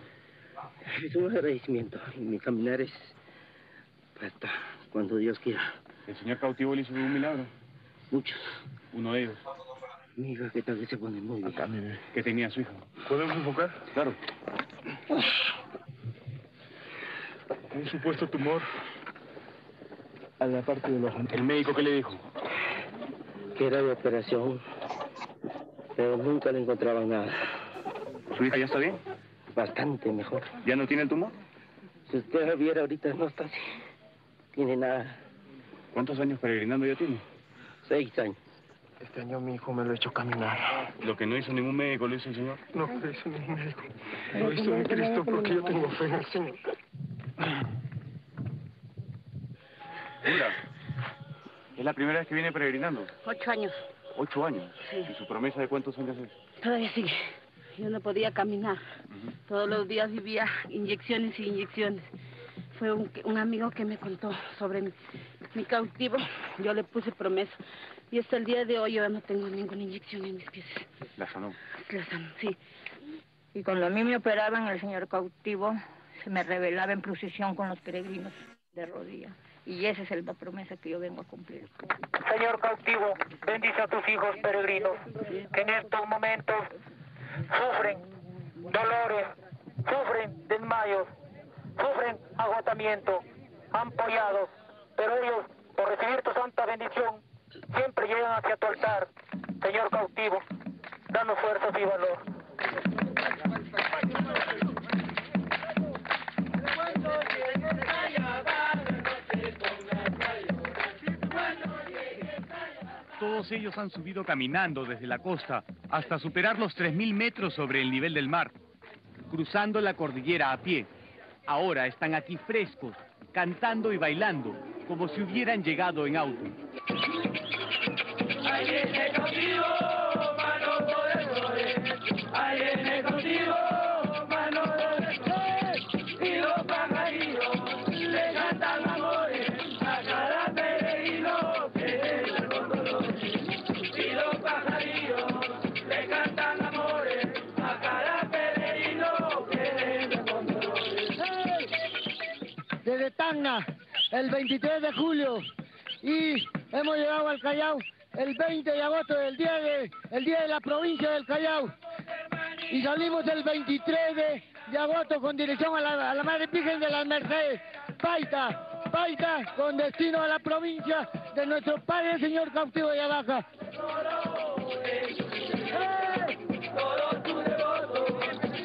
Es un agradecimiento y mi caminar es hasta cuando Dios quiera. ¿El señor cautivo le hizo un milagro? Muchos. Uno de ellos. Mi hija, que tal vez se pone muy bien. Acá, mire. ¿Qué tenía su hija? ¿Podemos enfocar? Claro. Un supuesto tumor a la parte de los... ¿El médico qué le dijo? Que era de operación, pero nunca le encontraban nada. ¿Su hija ya está bien? Bastante mejor. ¿Ya no tiene el tumor? Si usted la viera ahorita, no está así. Tiene nada. ¿Cuántos años peregrinando ya tiene? 6 años. Este año mi hijo me lo ha hecho caminar. Lo que no hizo ningún médico lo hizo el señor. No lo hizo ningún médico. Lo hizo en Cristo porque yo tengo fe en el Señor. Mira, ¿es la primera vez que viene peregrinando? 8 años. 8 años. Sí. ¿Y su promesa de cuántos años es? Todavía sigue. Yo no podía caminar. Todos los días vivía inyecciones y inyecciones. Fue un amigo que me contó sobre mi cautivo. Yo le puse promesa. Y hasta el día de hoy yo no tengo ninguna inyección en mis pies. La sanó. La sanó, sí. Y cuando a mí me operaban, el señor cautivo se me revelaba en procesión con los peregrinos de rodillas. Y esa es la promesa que yo vengo a cumplir. Señor cautivo, bendice a tus hijos peregrinos que en estos momentos sufren dolores, sufren desmayos, sufren agotamiento, ampollados, pero ellos, por recibir tu santa bendición, siempre llegan hacia tu altar. Señor cautivo, danos fuerzas y valor. Todos ellos han subido caminando desde la costa hasta superar los 3.000 metros sobre el nivel del mar, cruzando la cordillera a pie. Ahora están aquí frescos, cantando y bailando, como si hubieran llegado en auto. Ahí viene cautivo, mano poderosa. Ahí viene cautivo, mano poderosa. Y los pajarillos le cantan amores a cada peregrino que viene con dolores. Y los pajarillos le cantan amores a cada peregrino que viene con dolores. Desde Tacna, el 23 de julio, y hemos llegado al Callao el 20 de agosto, el día de la provincia del Callao, y salimos el 23 de agosto con dirección a la Madre Virgen de las Mercedes, Paita, con destino a la provincia de nuestro Padre el Señor cautivo de Ayabaca. Todos tus devotos,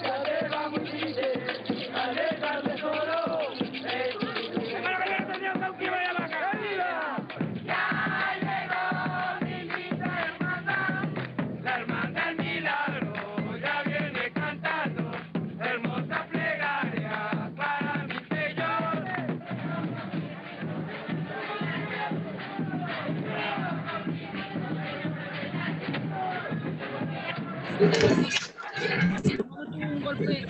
la guerra muy triste, alejar de solo. Un golpe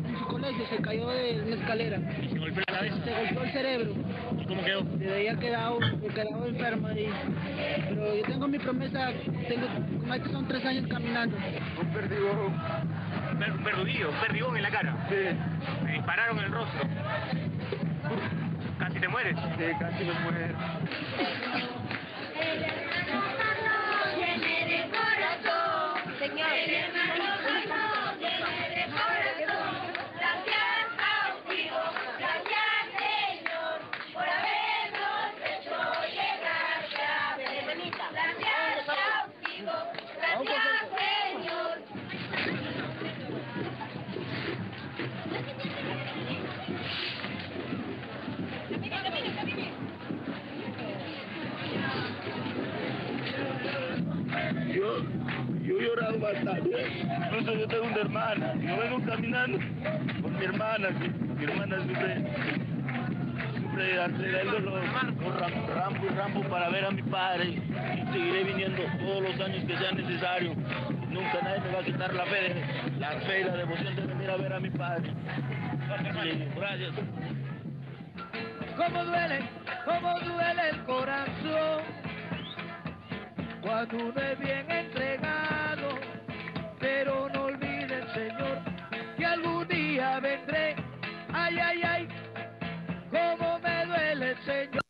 en su colegio, se cayó de una escalera. ¿Se golpeó la cabeza? Se golpeó el cerebro. ¿Cómo quedó? Desde ahí ha quedado enfermo. Pero yo tengo mi promesa, más que son 3 años caminando. Un perdigón. Un perdigón en la cara. Sí. Me dispararon en el rostro. ¿Casi te mueres? Sí, casi me muero. Yo he llorado bastante. Incluso yo tengo una hermana. Yo vengo caminando con mi hermana. Mi hermana sufre de dolor. Rampo y rampo para ver a mi padre. Y seguiré viniendo todos los años que sea necesario. Nunca nadie me va a quitar la fe y la devoción de venir a ver a mi padre. Gracias. Cómo duele el corazón cuando uno es bien entregado, pero no olviden, Señor, que algún día vendré. Ay, ay, ay, cómo me duele, Señor.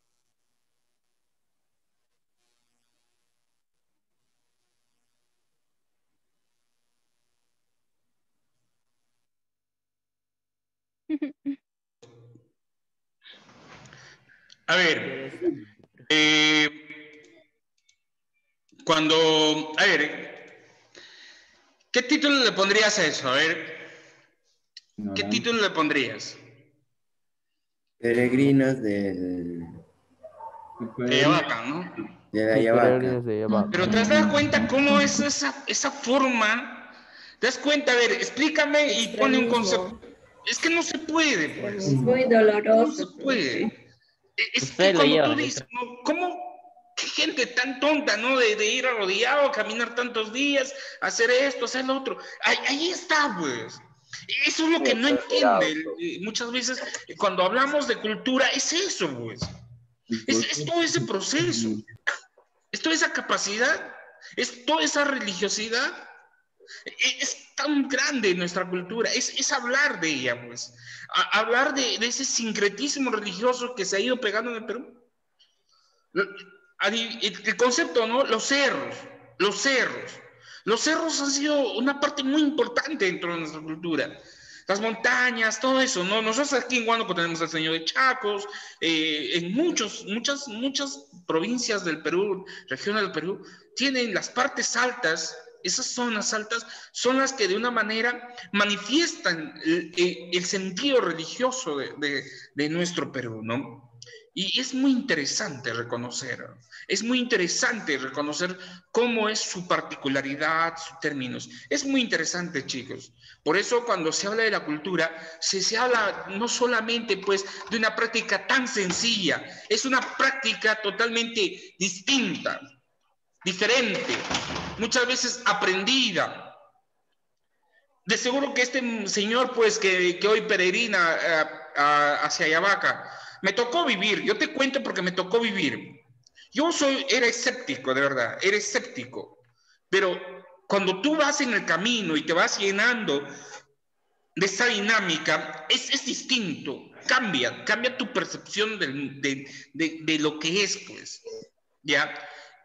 A ver, ¿qué título le pondrías a eso? A ver, ¿qué título le pondrías? Peregrinos del... De Ayabaca, ¿no? De Ayabaca. Pero te has dado cuenta cómo es esa forma. ¿Te das cuenta? A ver, explícame y pone un concepto. Es que no se puede, pues. Es muy doloroso. No se puede. Es que cuando tú dices, ¿no? ¿Cómo? Qué gente tan tonta, ¿no? De ir arrodillado, caminar tantos días, hacer esto, hacer lo otro. Ahí está, pues. Eso es lo que no entiende. Muchas veces, cuando hablamos de cultura, es eso, pues. Es todo ese proceso. Es toda esa capacidad. Es toda esa religiosidad. Es tan grande nuestra cultura. Es hablar de ella, pues. Hablar de ese sincretismo religioso que se ha ido pegando en el Perú. El concepto, ¿no? Los cerros. Los cerros han sido una parte muy importante dentro de nuestra cultura. Las montañas, todo eso, ¿no? Nosotros aquí en Huánuco tenemos el Señor de Chacos, en muchas provincias del Perú, regiones del Perú, tienen las partes altas. Esas zonas altas son las que de una manera manifiestan el sentido religioso de nuestro Perú, ¿no? Y es muy interesante reconocer cómo es su particularidad, sus términos. Es muy interesante, chicos. Por eso cuando se habla de la cultura, se habla no solamente pues de una práctica tan sencilla, es una práctica totalmente distinta, diferente, muchas veces aprendida. De seguro que este señor pues que hoy peregrina hacia Ayabaca, me tocó vivir, yo te cuento porque me tocó vivir. Era escéptico, de verdad, era escéptico. Pero cuando tú vas en el camino y te vas llenando de esa dinámica, es distinto, cambia tu percepción de lo que es, pues, ¿ya?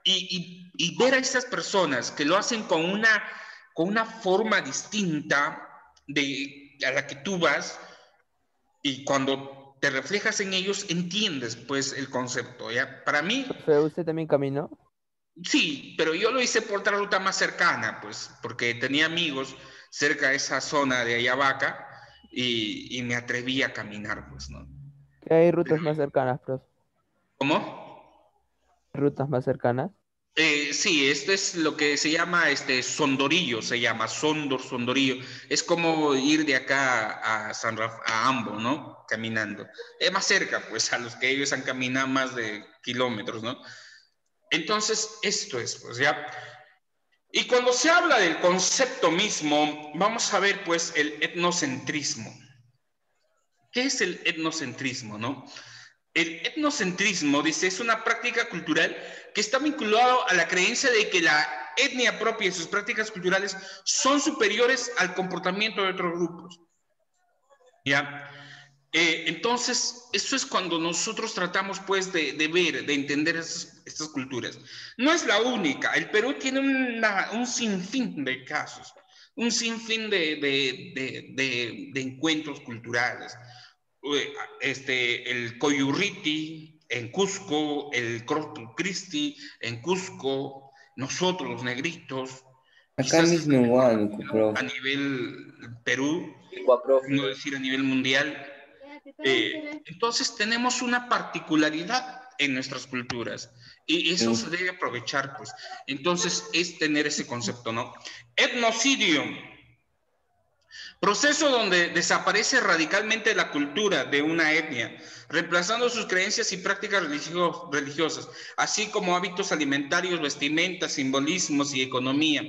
Y ver a esas personas que lo hacen con una forma distinta a la que tú vas, y cuando te reflejas en ellos, entiendes pues el concepto, ¿ya? Para mí... ¿Pero usted también caminó? Sí, pero yo lo hice por otra ruta más cercana, pues, porque tenía amigos cerca de esa zona de Ayabaca y me atreví a caminar, pues, ¿no? ¿Qué hay rutas más cercanas, profe? ¿Cómo? ¿Rutas más cercanas? Sí, esto es lo que se llama Sondorillo, se llama Sondorillo. Es como ir de acá a Ambo, ¿no? Caminando. Es más cerca, pues, a los que ellos han caminado más de kilómetros, ¿no? Entonces, esto es, pues, ya. Y cuando se habla del concepto mismo, vamos a ver, pues, el etnocentrismo. ¿Qué es el etnocentrismo, no? El etnocentrismo, dice, es una práctica cultural que está vinculado a la creencia de que la etnia propia y sus prácticas culturales son superiores al comportamiento de otros grupos. ¿Ya? Entonces, eso es cuando nosotros tratamos, pues, de ver, de entender estas culturas. No es la única. El Perú tiene un sinfín de casos, un sinfín de encuentros culturales. El Coyurriti en Cusco, el Corpus Christi en Cusco, nosotros los negritos, acá mismo en Huánuco, a nivel Perú, no decir a nivel mundial. Entonces tenemos una particularidad en nuestras culturas. Y eso se debe aprovechar, pues. Entonces, es tener ese concepto, ¿no? Etnocidio. Proceso donde desaparece radicalmente la cultura de una etnia, reemplazando sus creencias y prácticas religiosas, así como hábitos alimentarios, vestimentas, simbolismos y economía.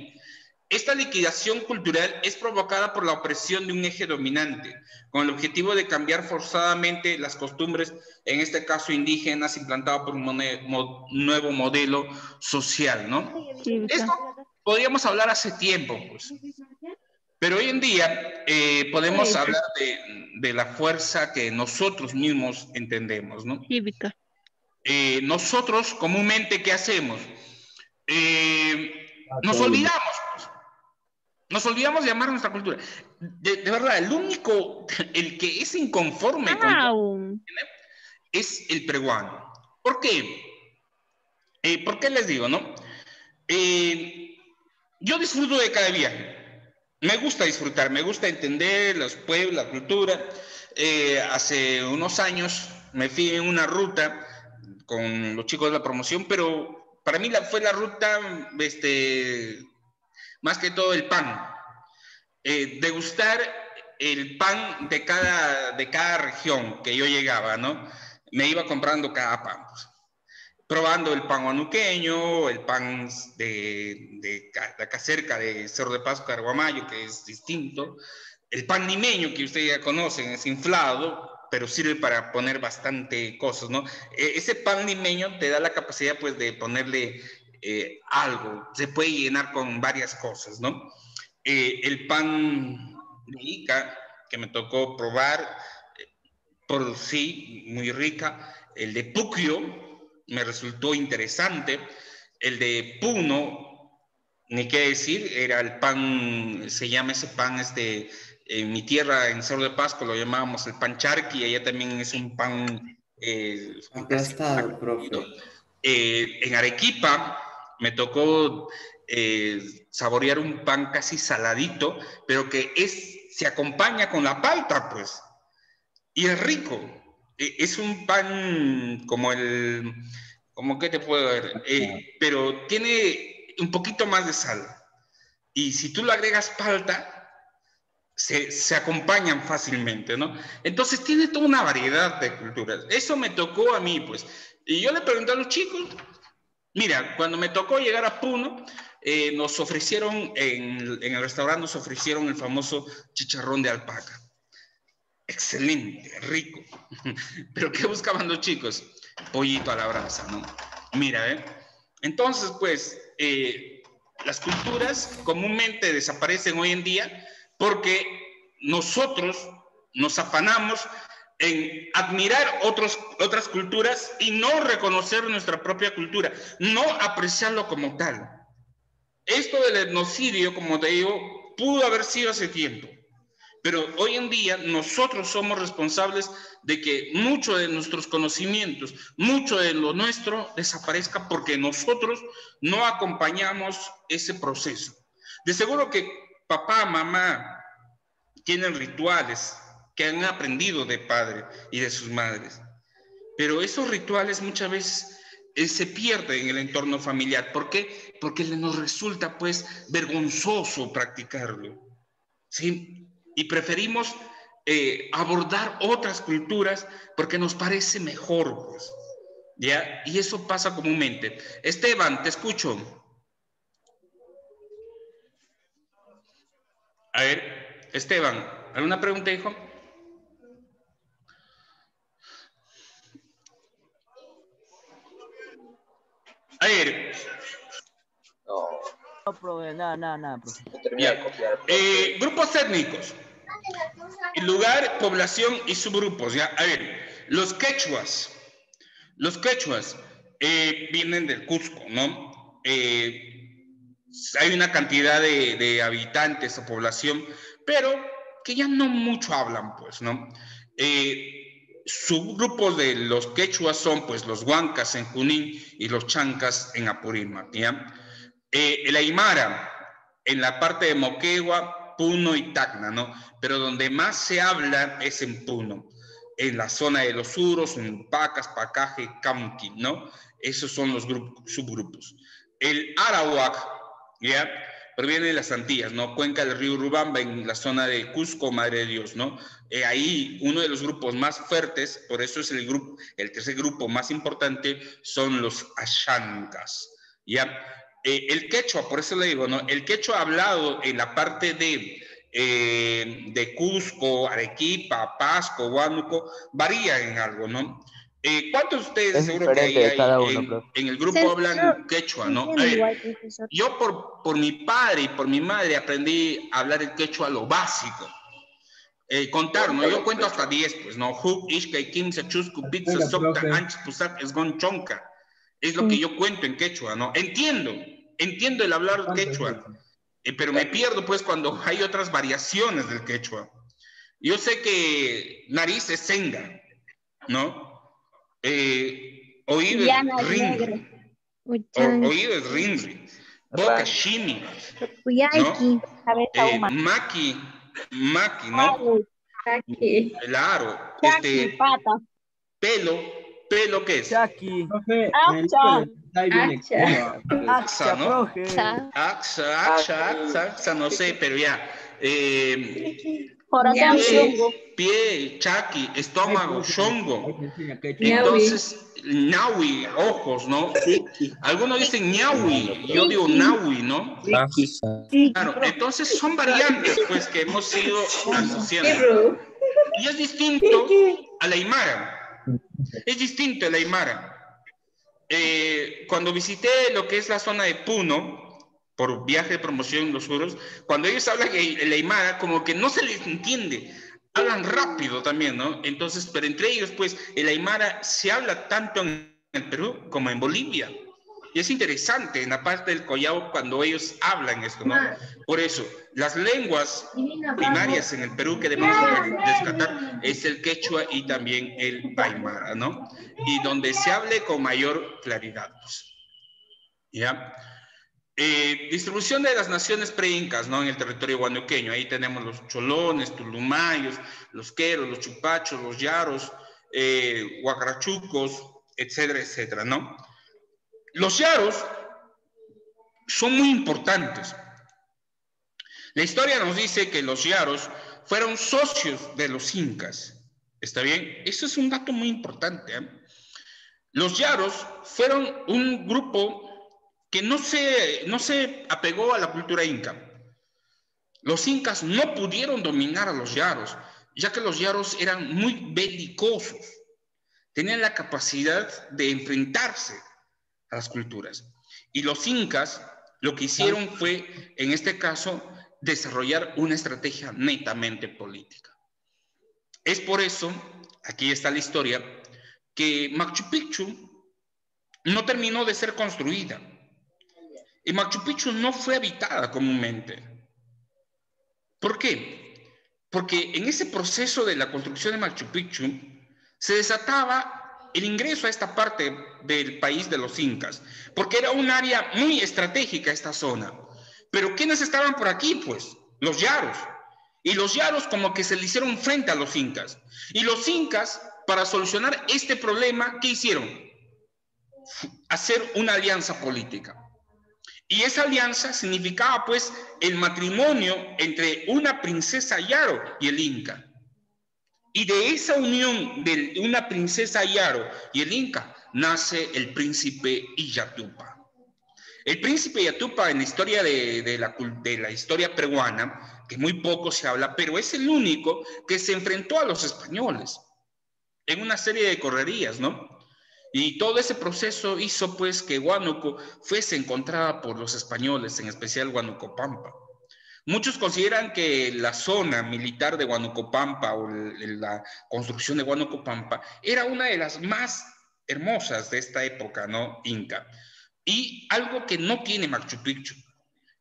Esta liquidación cultural es provocada por la opresión de un eje dominante, con el objetivo de cambiar forzadamente las costumbres, en este caso indígenas, implantado por un nuevo modelo social, ¿no? Esto podríamos hablar hace tiempo, pues. Pero hoy en día podemos hablar de la fuerza que nosotros mismos entendemos, ¿no? Cívica. Nosotros comúnmente, ¿qué hacemos? Nos olvidamos, pues. Nos olvidamos de amar nuestra cultura. De verdad, el que es inconforme con es el peruano. ¿Por qué? ¿Por qué les digo, no? Yo disfruto de cada viaje. Me gusta disfrutar, me gusta entender los pueblos, la cultura. Hace unos años me fui en una ruta con los chicos de la promoción, pero para mí fue la ruta, más que todo el pan. Degustar el pan de cada región que yo llegaba, ¿no? Me iba comprando cada pan, pues. Probando el pan huanuqueño, el pan de acá cerca de Cerro de Pasco, Carguamayo, que es distinto. El pan limeño, que ustedes ya conocen, es inflado, pero sirve para poner bastante cosas, ¿no? Ese pan limeño te da la capacidad, pues, de ponerle algo. Se puede llenar con varias cosas, ¿no? El pan de Ica, que me tocó probar, por sí, muy rica. El de Puquio me resultó interesante. El de Puno, ni qué decir, era el pan, se llama ese pan, en mi tierra, en Cerro de Pasco, lo llamábamos el pan charqui, allá también es un pan... Aplastado, profe. En Arequipa me tocó saborear un pan casi saladito, pero que se acompaña con la palta, pues, y es rico. Es un pan como ¿qué te puedo ver? Pero tiene un poquito más de sal. Y si tú le agregas palta, se acompañan fácilmente, ¿no? Entonces tiene toda una variedad de culturas. Eso me tocó a mí, pues. Y yo le pregunté a los chicos, mira, cuando me tocó llegar a Puno, nos ofrecieron, en el restaurante nos ofrecieron el famoso chicharrón de alpaca. Excelente, rico. Pero ¿qué buscaban los chicos? Pollito a la brasa, ¿no? Mira, Entonces, pues, las culturas comúnmente desaparecen hoy en día porque nosotros nos afanamos en admirar otras culturas y no reconocer nuestra propia cultura, no apreciarlo como tal. Esto del etnocidio, como te digo, pudo haber sido hace tiempo. Pero hoy en día nosotros somos responsables de que mucho de nuestros conocimientos, mucho de lo nuestro desaparezca porque nosotros no acompañamos ese proceso. De seguro que papá, mamá tienen rituales que han aprendido de padre y de sus madres. Pero esos rituales muchas veces se pierden en el entorno familiar. ¿Por qué? Porque nos resulta, pues, vergonzoso practicarlo. ¿Sí? Y preferimos abordar otras culturas porque nos parece mejor, pues, ¿ya? Y eso pasa comúnmente. Esteban, te escucho. A ver, Esteban, ¿alguna pregunta, hijo? A ver. No, profe, nada, profe. Ya. Grupos étnicos. Lugar, población y subgrupos, ¿ya? A ver, los quechuas. Los quechuas vienen del Cusco, ¿no? Hay una cantidad de habitantes o población, pero que ya no mucho hablan, pues, ¿no? Subgrupos de los quechuas son, pues, los huancas en Junín y los chancas en Apurímac, ¿ya? El aymara, en la parte de Moquegua, Puno y Tacna, ¿no? Pero donde más se habla es en Puno. en la zona de los Suros, en Pacas, Pacaje, Camqui, ¿no? Esos son los subgrupos. El Arawak, ¿ya? Proviene de las Antillas, ¿no? Cuenca del río Urubamba, en la zona de Cusco, Madre de Dios, ¿no? Ahí uno de los grupos más fuertes, por eso es el tercer grupo más importante, son los Ashancas, ¿ya? El quechua, por eso le digo, ¿no? El quechua hablado en la parte de Cusco, Arequipa, Pasco, Huánuco, varía en algo, ¿no? ¿Cuántos de ustedes Es seguro que diferente de hay cada uno, en el grupo hablan quechua, ¿no? A ver, yo por mi padre y por mi madre aprendí a hablar el quechua lo básico. Contar, ¿no? Yo cuento hasta 10, pues, ¿no? Huk, Ishka, Kimsa, Chusku, Pizza, Sopta, Anch, Pusak, Esgon, Chonca. Es lo que yo cuento en quechua, ¿no? Entiendo el hablar quechua, pero me pierdo, pues, cuando hay otras variaciones del quechua. Yo sé que nariz es senga, ¿no? Oído es rinri. Oído es rinri. Boca, shimi, ¿no? Maki, ¿no? Claro. Pelo, ¿qué es? Chaki. Axa, ¿no? Axa, no sé, pero ya. Pie, chaki, estómago, shongo. Entonces, nawi, ojos, ¿no? Algunos dicen ñawi, yo digo nawi, ¿no? Claro, entonces son variantes, pues, que hemos ido asociando. Y es distinto a la aymara. Es distinto a la aymara. Cuando visité lo que es la zona de Puno, por viaje de promoción en los Suros, cuando ellos hablan el aymara, como que no se les entiende. Hablan rápido también, ¿no? Entonces, pero entre ellos, pues, el aymara se habla tanto en el Perú como en Bolivia. Y es interesante en la parte del Collao cuando ellos hablan esto, ¿no? Por eso, las lenguas primarias en el Perú que debemos rescatar es el quechua y también el aymara, ¿no? Y donde se hable con mayor claridad, pues. ¿Ya? Distribución de las naciones pre-incas, ¿no? En el territorio guanuqueño. Ahí tenemos los cholones, tulumayos, los queros, los chupachos, los yaros, huacrachucos, etcétera, etcétera, ¿no? Los yaros son muy importantes. La historia nos dice que los yaros fueron socios de los incas. ¿Está bien? Eso es un dato muy importante, ¿eh? Los yaros fueron un grupo que no se apegó a la cultura inca. Los incas no pudieron dominar a los yaros, ya que los yaros eran muy belicosos. Tenían la capacidad de enfrentarse a las culturas. Y los incas lo que hicieron fue, en este caso, desarrollar una estrategia netamente política. Es por eso, aquí está la historia, que Machu Picchu no terminó de ser construida. Y Machu Picchu no fue habitada comúnmente. ¿Por qué? Porque en ese proceso de la construcción de Machu Picchu se desataba el ingreso a esta parte del país de los incas, porque era un área muy estratégica esta zona. Pero ¿quiénes estaban por aquí? Pues los yaros. Y los yaros como que se le hicieron frente a los incas. Y los incas, para solucionar este problema, ¿qué hicieron? Hacer una alianza política. Y esa alianza significaba pues el matrimonio entre una princesa yaro y el inca. Y de esa unión de una princesa yaro y el inca nace el príncipe Illatupa. El príncipe Illatupa en la historia de la historia peruana, que muy poco se habla, pero es el único que se enfrentó a los españoles en una serie de correrías, ¿no? Y todo ese proceso hizo pues que Huánuco fuese encontrada por los españoles, en especial Huanocopampa. Muchos consideran que la zona militar de Huanocopampa o la construcción de Huanocopampa era una de las más hermosas de esta época, ¿no? Inca. Y algo que no tiene Machu Picchu.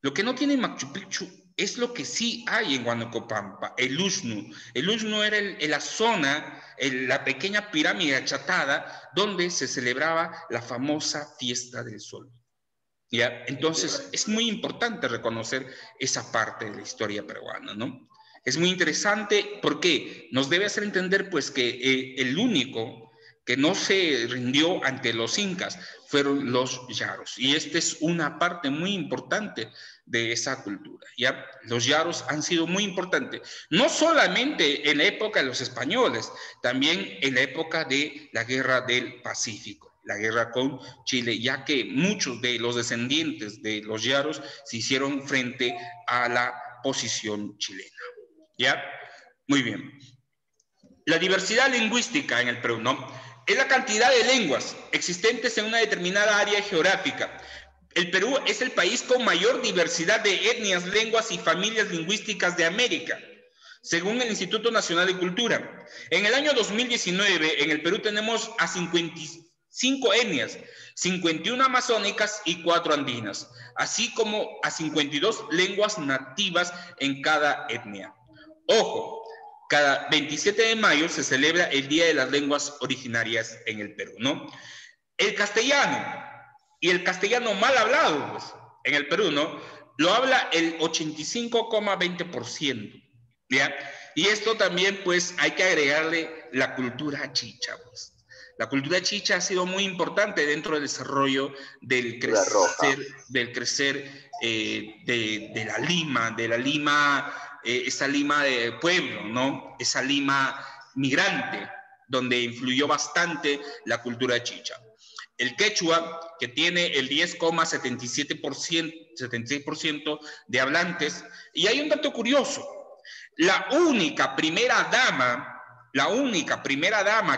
Lo que no tiene Machu Picchu es lo que sí hay en Huanocopampa, el Uxnu. El Uxnu era la zona, la pequeña pirámide achatada donde se celebraba la famosa fiesta del sol. ¿Ya? Entonces, es muy importante reconocer esa parte de la historia peruana, ¿no? Es muy interesante porque nos debe hacer entender pues que el único que no se rindió ante los incas fueron los yaros. Y esta es una parte muy importante de esa cultura, ¿ya? Los yaros han sido muy importantes, no solamente en la época de los españoles, también en la época de la Guerra del Pacífico, la guerra con Chile, ya que muchos de los descendientes de los yaros se hicieron frente a la posición chilena, ¿ya? Muy bien. La diversidad lingüística en el Perú, ¿no? Es la cantidad de lenguas existentes en una determinada área geográfica. El Perú es el país con mayor diversidad de etnias, lenguas y familias lingüísticas de América, según el Instituto Nacional de Cultura. En el año 2019, en el Perú tenemos a 55 etnias, 51 amazónicas y 4 andinas, así como a 52 lenguas nativas en cada etnia. Ojo, cada 27 de mayo se celebra el Día de las Lenguas Originarias en el Perú, ¿no? El castellano, y el castellano mal hablado, pues, en el Perú, ¿no? Lo habla el 85,20%, ¿ya? Y esto también, pues, hay que agregarle la cultura chicha, pues. La cultura chicha ha sido muy importante dentro del desarrollo del crecer de la Lima, esa Lima de pueblo, ¿no? Esa Lima migrante, donde influyó bastante la cultura chicha. El quechua, que tiene el 10,77% de hablantes. Y hay un dato curioso. La única primera dama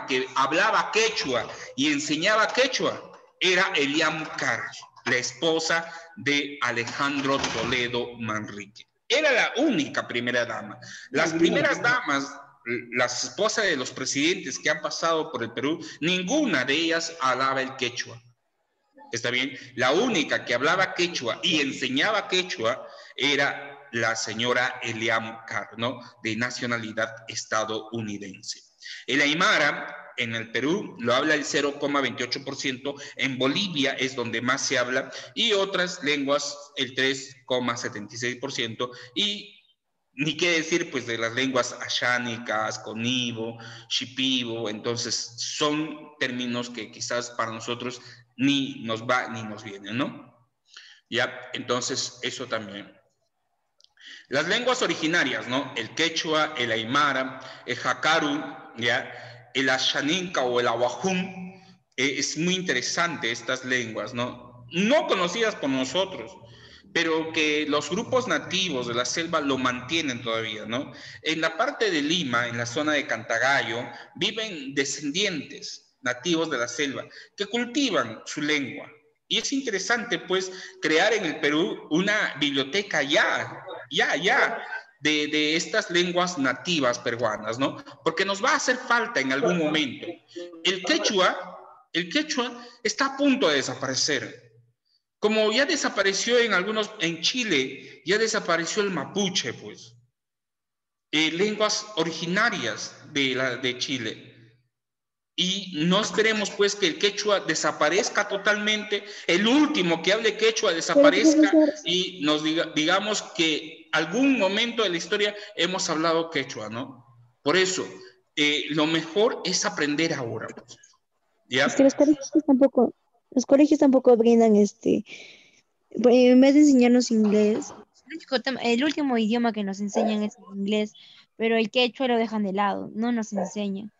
que hablaba quechua y enseñaba quechua era Eliam Carr, la esposa de Alejandro Toledo Manrique. Era la única primera dama. Las primeras damas, las esposas de los presidentes que han pasado por el Perú, ninguna de ellas hablaba el quechua. ¿Está bien? La única que hablaba quechua y enseñaba quechua era la señora Eliam Carr, ¿no? De nacionalidad estadounidense. El aymara en el Perú lo habla el 0,28%, en Bolivia es donde más se habla, y otras lenguas el 3,76%, y ni qué decir pues de las lenguas ashánicas, conibo, shipibo. Entonces son términos que quizás para nosotros ni nos va ni nos viene, ¿no? Ya, entonces eso también. Las lenguas originarias, ¿no? El quechua, el aymara, el jacaru, ¿ya? El ashaninka o el ahuajún, es muy interesante estas lenguas, ¿no? No conocidas por nosotros, pero que los grupos nativos de la selva lo mantienen todavía, ¿no? En la parte de Lima, en la zona de Cantagallo, viven descendientes nativos de la selva que cultivan su lengua. Y es interesante, pues, crear en el Perú una biblioteca de estas lenguas nativas peruanas, ¿no? Porque nos va a hacer falta en algún momento. El quechua está a punto de desaparecer. Como ya desapareció en Chile, ya desapareció el mapuche, pues. Lenguas originarias de Chile. Y no esperemos, pues, que el quechua desaparezca totalmente, el último que hable quechua desaparezca y nos digamos que algún momento de la historia hemos hablado quechua, ¿no? Por eso, lo mejor es aprender ahora, pues. ¿Ya? Es que los colegios tampoco brindan en vez de enseñarnos inglés, el último idioma que nos enseñan es inglés, pero el quechua lo dejan de lado, no nos enseñan.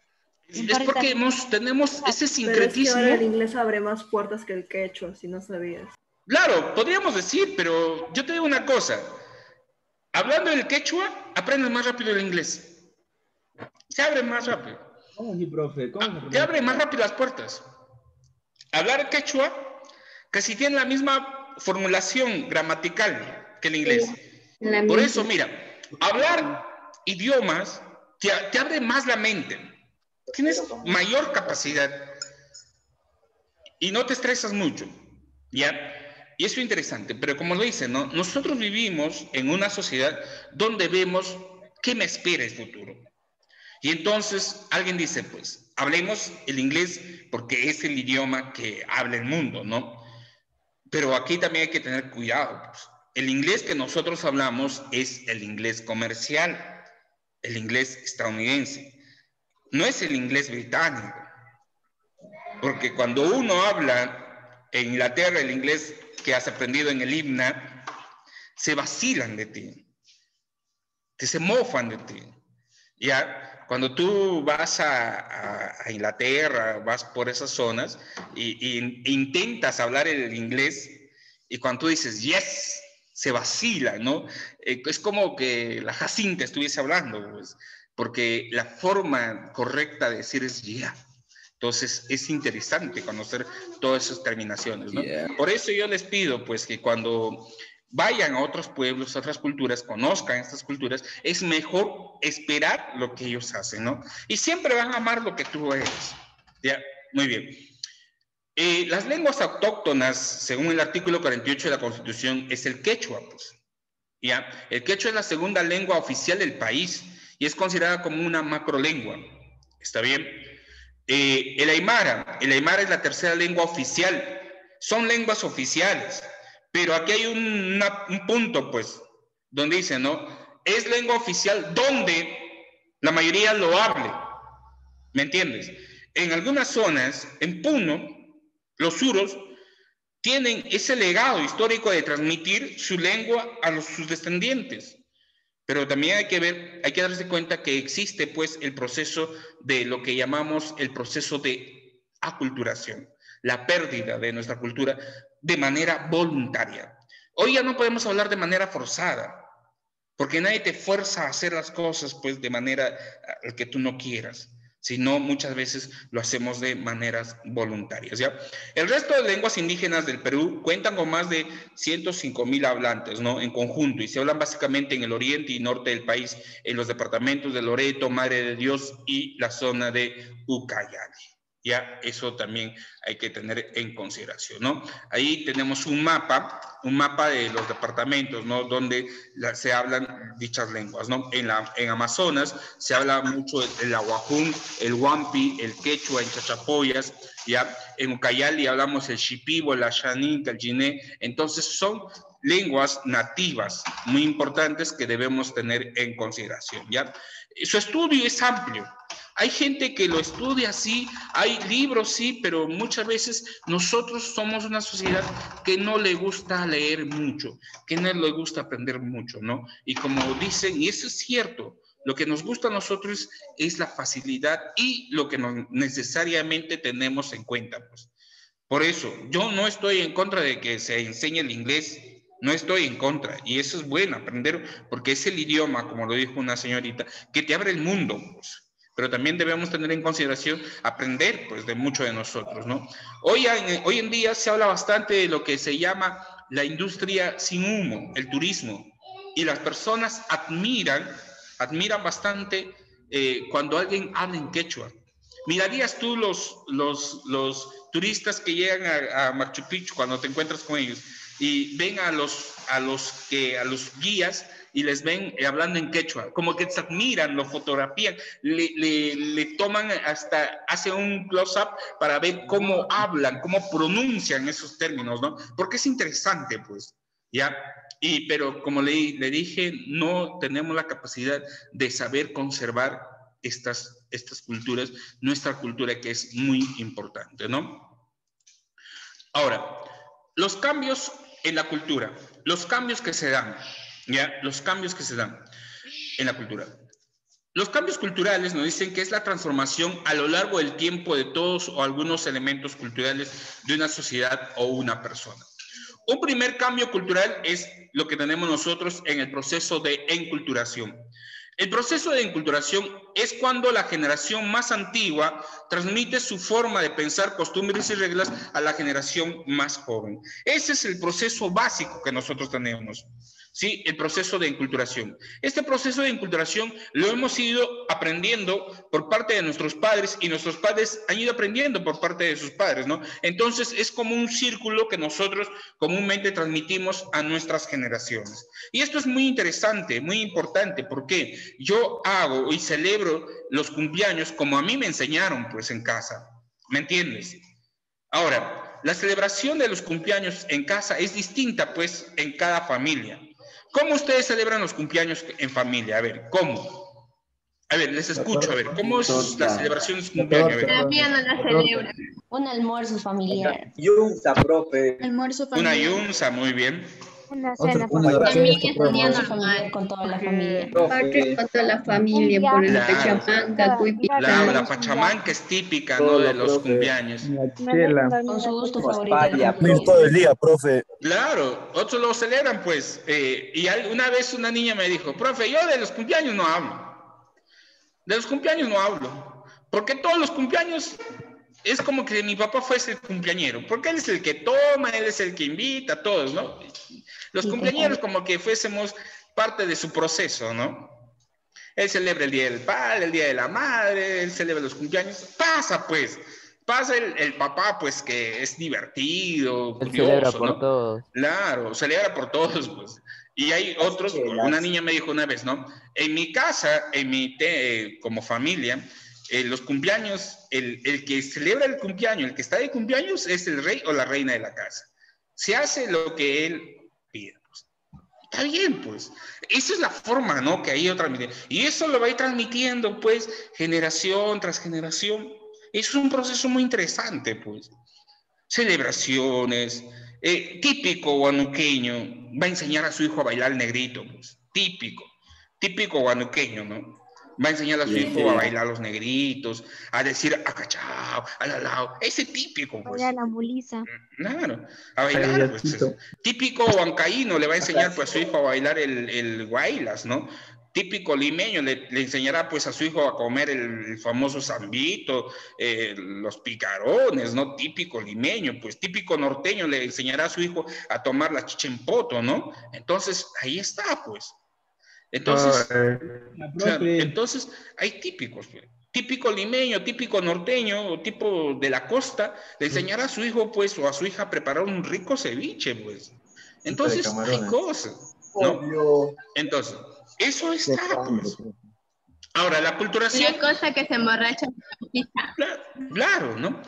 Es porque tenemos ese sincretismo. Pero es que ahora el inglés abre más puertas que el quechua, si no sabías. Claro, podríamos decir, pero yo te digo una cosa. Hablando del quechua, aprendes más rápido el inglés. Se abre más rápido. ¿Cómo así, profe? Te abre más rápido las puertas. Hablar quechua casi tiene la misma formulación gramatical que el inglés. Sí, por eso, mira, hablar idiomas te abre más la mente. Tienes mayor capacidad y no te estresas mucho, ¿ya? Y eso es interesante, pero como lo dicen, ¿no? Nosotros vivimos en una sociedad donde vemos qué me espera el futuro. Y entonces alguien dice, pues, hablemos el inglés porque es el idioma que habla el mundo, ¿no? Pero aquí también hay que tener cuidado, pues. El inglés que nosotros hablamos es el inglés comercial. el inglés estadounidense, no es el inglés británico. Porque cuando uno habla en Inglaterra el inglés que has aprendido en el IBNA, se vacilan de ti, se mofan de ti. Ya, cuando tú vas a Inglaterra, vas por esas zonas e intentas hablar el inglés, y cuando tú dices yes, se vacila, ¿no? Es como que la Jacinta estuviese hablando, pues, porque la forma correcta de decir es yeah. Entonces, es interesante conocer todas esas terminaciones, ¿no? Yeah. Por eso yo les pido, pues, que cuando vayan a otros pueblos, a otras culturas, conozcan estas culturas, es mejor esperar lo que ellos hacen, ¿no? Y siempre van a amar lo que tú eres. ¿Ya? Muy bien. Las lenguas autóctonas, según el artículo 48 de la Constitución, es el quechua, pues. ¿Ya? El quechua es la segunda lengua oficial del país y es considerada como una macrolengua. ¿Está bien? El aymara es la tercera lengua oficial. Son lenguas oficiales. Pero aquí hay un punto, pues, donde dice, ¿no? Es lengua oficial donde la mayoría lo hable. ¿Me entiendes? En algunas zonas, en Puno, los suros tienen ese legado histórico de transmitir su lengua a sus descendientes. Pero también hay que darse cuenta que existe, pues, el proceso de lo que llamamos el proceso de aculturación, la pérdida de nuestra cultura de manera voluntaria. Hoy ya no podemos hablar de manera forzada, porque nadie te fuerza a hacer las cosas, pues, de manera que tú no quieras, sino muchas veces lo hacemos de maneras voluntarias, ¿ya? El resto de lenguas indígenas del Perú cuentan con más de 105,000 hablantes, ¿no? En conjunto, y se hablan básicamente en el oriente y norte del país, en los departamentos de Loreto, Madre de Dios y la zona de Ucayali. Ya, eso también hay que tener en consideración, ¿no? Ahí tenemos un mapa de los departamentos, ¿no? Donde se hablan dichas lenguas, ¿no? En Amazonas se habla mucho el aguajún, el huampi, el quechua, en Chachapoyas, ¿ya? En Ucayali hablamos el shipibo, el ashaninca, el jiné. Entonces son lenguas nativas muy importantes que debemos tener en consideración, ¿ya? Su estudio es amplio. Hay gente que lo estudia, sí, hay libros, sí, pero muchas veces nosotros somos una sociedad que no le gusta leer mucho, que no le gusta aprender mucho, ¿no? Y como dicen, y eso es cierto, lo que nos gusta a nosotros es la facilidad y lo que necesariamente tenemos en cuenta, pues. Por eso, yo no estoy en contra de que se enseñe el inglés, no estoy en contra, y eso es bueno, aprender, porque es el idioma, como lo dijo una señorita, que te abre el mundo, pues. Pero también debemos tener en consideración aprender, pues, de mucho de nosotros, ¿no? Hoy en día se habla bastante de lo que se llama la industria sin humo, el turismo, y las personas admiran bastante cuando alguien habla en quechua. ¿Mirarías tú los turistas que llegan a Machu Picchu cuando te encuentras con ellos y ven a los guías y les ven hablando en quechua, como que se admiran, lo fotografían, le toman hasta, hace un close-up para ver cómo hablan, cómo pronuncian esos términos, ¿no? Porque es interesante, pues, ¿ya? Pero como le dije, no tenemos la capacidad de saber conservar estas culturas, nuestra cultura, que es muy importante, ¿no? Ahora, los cambios en la cultura, los cambios que se dan, ¿ya? Los cambios que se dan en la cultura. Los cambios culturales nos dicen que es la transformación a lo largo del tiempo de todos o algunos elementos culturales de una sociedad o una persona. Un primer cambio cultural es lo que tenemos nosotros en el proceso de enculturación. El proceso de enculturación es cuando la generación más antigua transmite su forma de pensar, costumbres y reglas a la generación más joven. Ese es el proceso básico que nosotros tenemos, ¿sí? El proceso de enculturación. Este proceso de enculturación lo hemos ido aprendiendo por parte de nuestros padres y nuestros padres han ido aprendiendo por parte de sus padres, ¿no? Entonces es como un círculo que nosotros comúnmente transmitimos a nuestras generaciones. Y esto es muy interesante, muy importante, porque yo hago y celebro los cumpleaños como a mí me enseñaron, pues, en casa. ¿Me entiendes? Ahora, la celebración de los cumpleaños en casa es distinta, pues, en cada familia. ¿Cómo ustedes celebran los cumpleaños en familia? A ver, ¿cómo? A ver, les escucho, a ver, ¿cómo es la celebración de su cumpleaños? A ver. Todavía no la celebra. Un almuerzo familiar. Yunza, profe. Almuerzo Una familiar. yunza, muy bien. Una cena También es un día Almuerzo normal. familiar con toda la familia. Profe. Con toda la familia, por el Claro. pechamanca, cuipita. La pachamanca es típica, ¿no? De los cumpleaños. Con su gusto favorito. de la familia. todo el día, profe. Claro, otros lo celebran, pues. Y una vez una niña me dijo, profe, yo de los cumpleaños no hablo. De los cumpleaños no hablo. Porque todos los cumpleaños es como que mi papá fuese el cumpleañero. Porque él es el que toma, él es el que invita a todos, ¿no? Los cumpleañeros como que fuésemos parte de su proceso, ¿no? Él celebra el Día del Padre, el Día de la Madre, él celebra los cumpleaños. Pasa, pues. Pasa el papá, pues, que es divertido, Él curioso, celebra por ¿no? todos. Claro, celebra por todos, pues. Y hay otros, una niña me dijo una vez, ¿no? En mi casa, como familia, los cumpleaños, el que celebra el cumpleaños, el que está de cumpleaños es el rey o la reina de la casa. Se hace lo que él pide, pues. Está bien, pues. Esa es la forma, ¿no? Que ahí transmite. Y eso lo va a ir transmitiendo, pues, generación tras generación. Eso es un proceso muy interesante, pues. Celebraciones. Típico guanuqueño va a enseñar a su hijo a bailar el negrito, pues. Típico guanuqueño, ¿no? Va a enseñar a su hijo a bailar los negritos, a decir acachao, alalao. Ese típico, pues. Bailar la muliza. Claro, a bailar, pues. Típico huancaíno le va a enseñar, pues, a su hijo a bailar el guaylas, ¿no? Típico limeño le enseñará, pues, a su hijo a comer el famoso zambito, los picarones, ¿no? Típico limeño, pues. Típico norteño le enseñará a su hijo a tomar la chicha en poto, ¿no? Entonces, ahí está, pues. Entonces, entonces hay típicos, pues. Típico limeño, típico norteño, o tipo de la costa, le enseñará a su hijo, pues, o a su hija a preparar un rico ceviche, pues. Entonces, hay cosas, ¿no? Entonces, eso está, pues. Ahora, la culturación... Una cosa que se emborracha. Claro, ¿no?